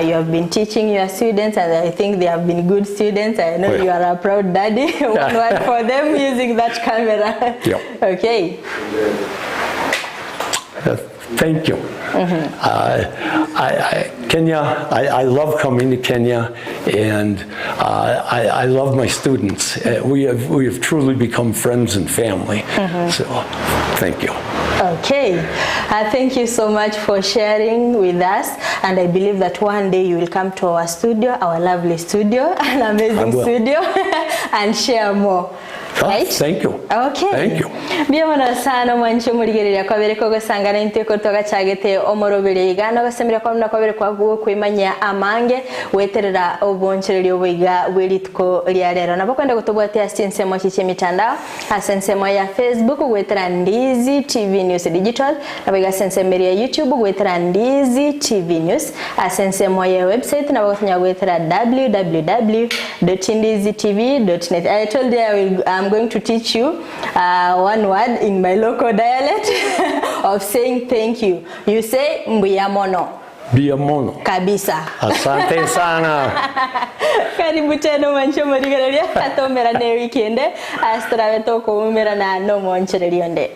Speaker 1: You have been teaching your students, and I think they have been good students. I know you are a proud daddy. One word for them using that camera. Okay.
Speaker 15: thank you. Kenya, I love coming to Kenya, and I love my students. We have truly become friends and family. So, thank you.
Speaker 1: Okay, thank you so much for sharing with us, and I believe that one day you will come to our studio, our lovely studio, an amazing studio, and share more. Right?
Speaker 15: Thank you.
Speaker 1: Okay.
Speaker 15: Thank you.
Speaker 1: Biamana sana mwancho muligerera kwa bere ko gusangana inteko toga chagete omorobere igana basemira kwa mna kwa bere kwa guo kwimanya amange weterera obonchereri obuiga welitko lya rero nabo kwenda gutubwate asense mo chiche mitandao asense mo ya Facebook wetera Ndizi TV News Digital nabiga asense mbere ya YouTube wetera Ndizi TV News asense mo ya website nabo kwanya wetera www.ndizitv.net. I told you I'm going to teach you one word in my local dialect of saying thank you. You say mbuyamono.
Speaker 15: Biamono.
Speaker 1: Kabisa.
Speaker 15: Asante sana.
Speaker 1: Karibu tena mwancho murigereria atomera ne weekend astra veto ko umera na no mwancho rionde.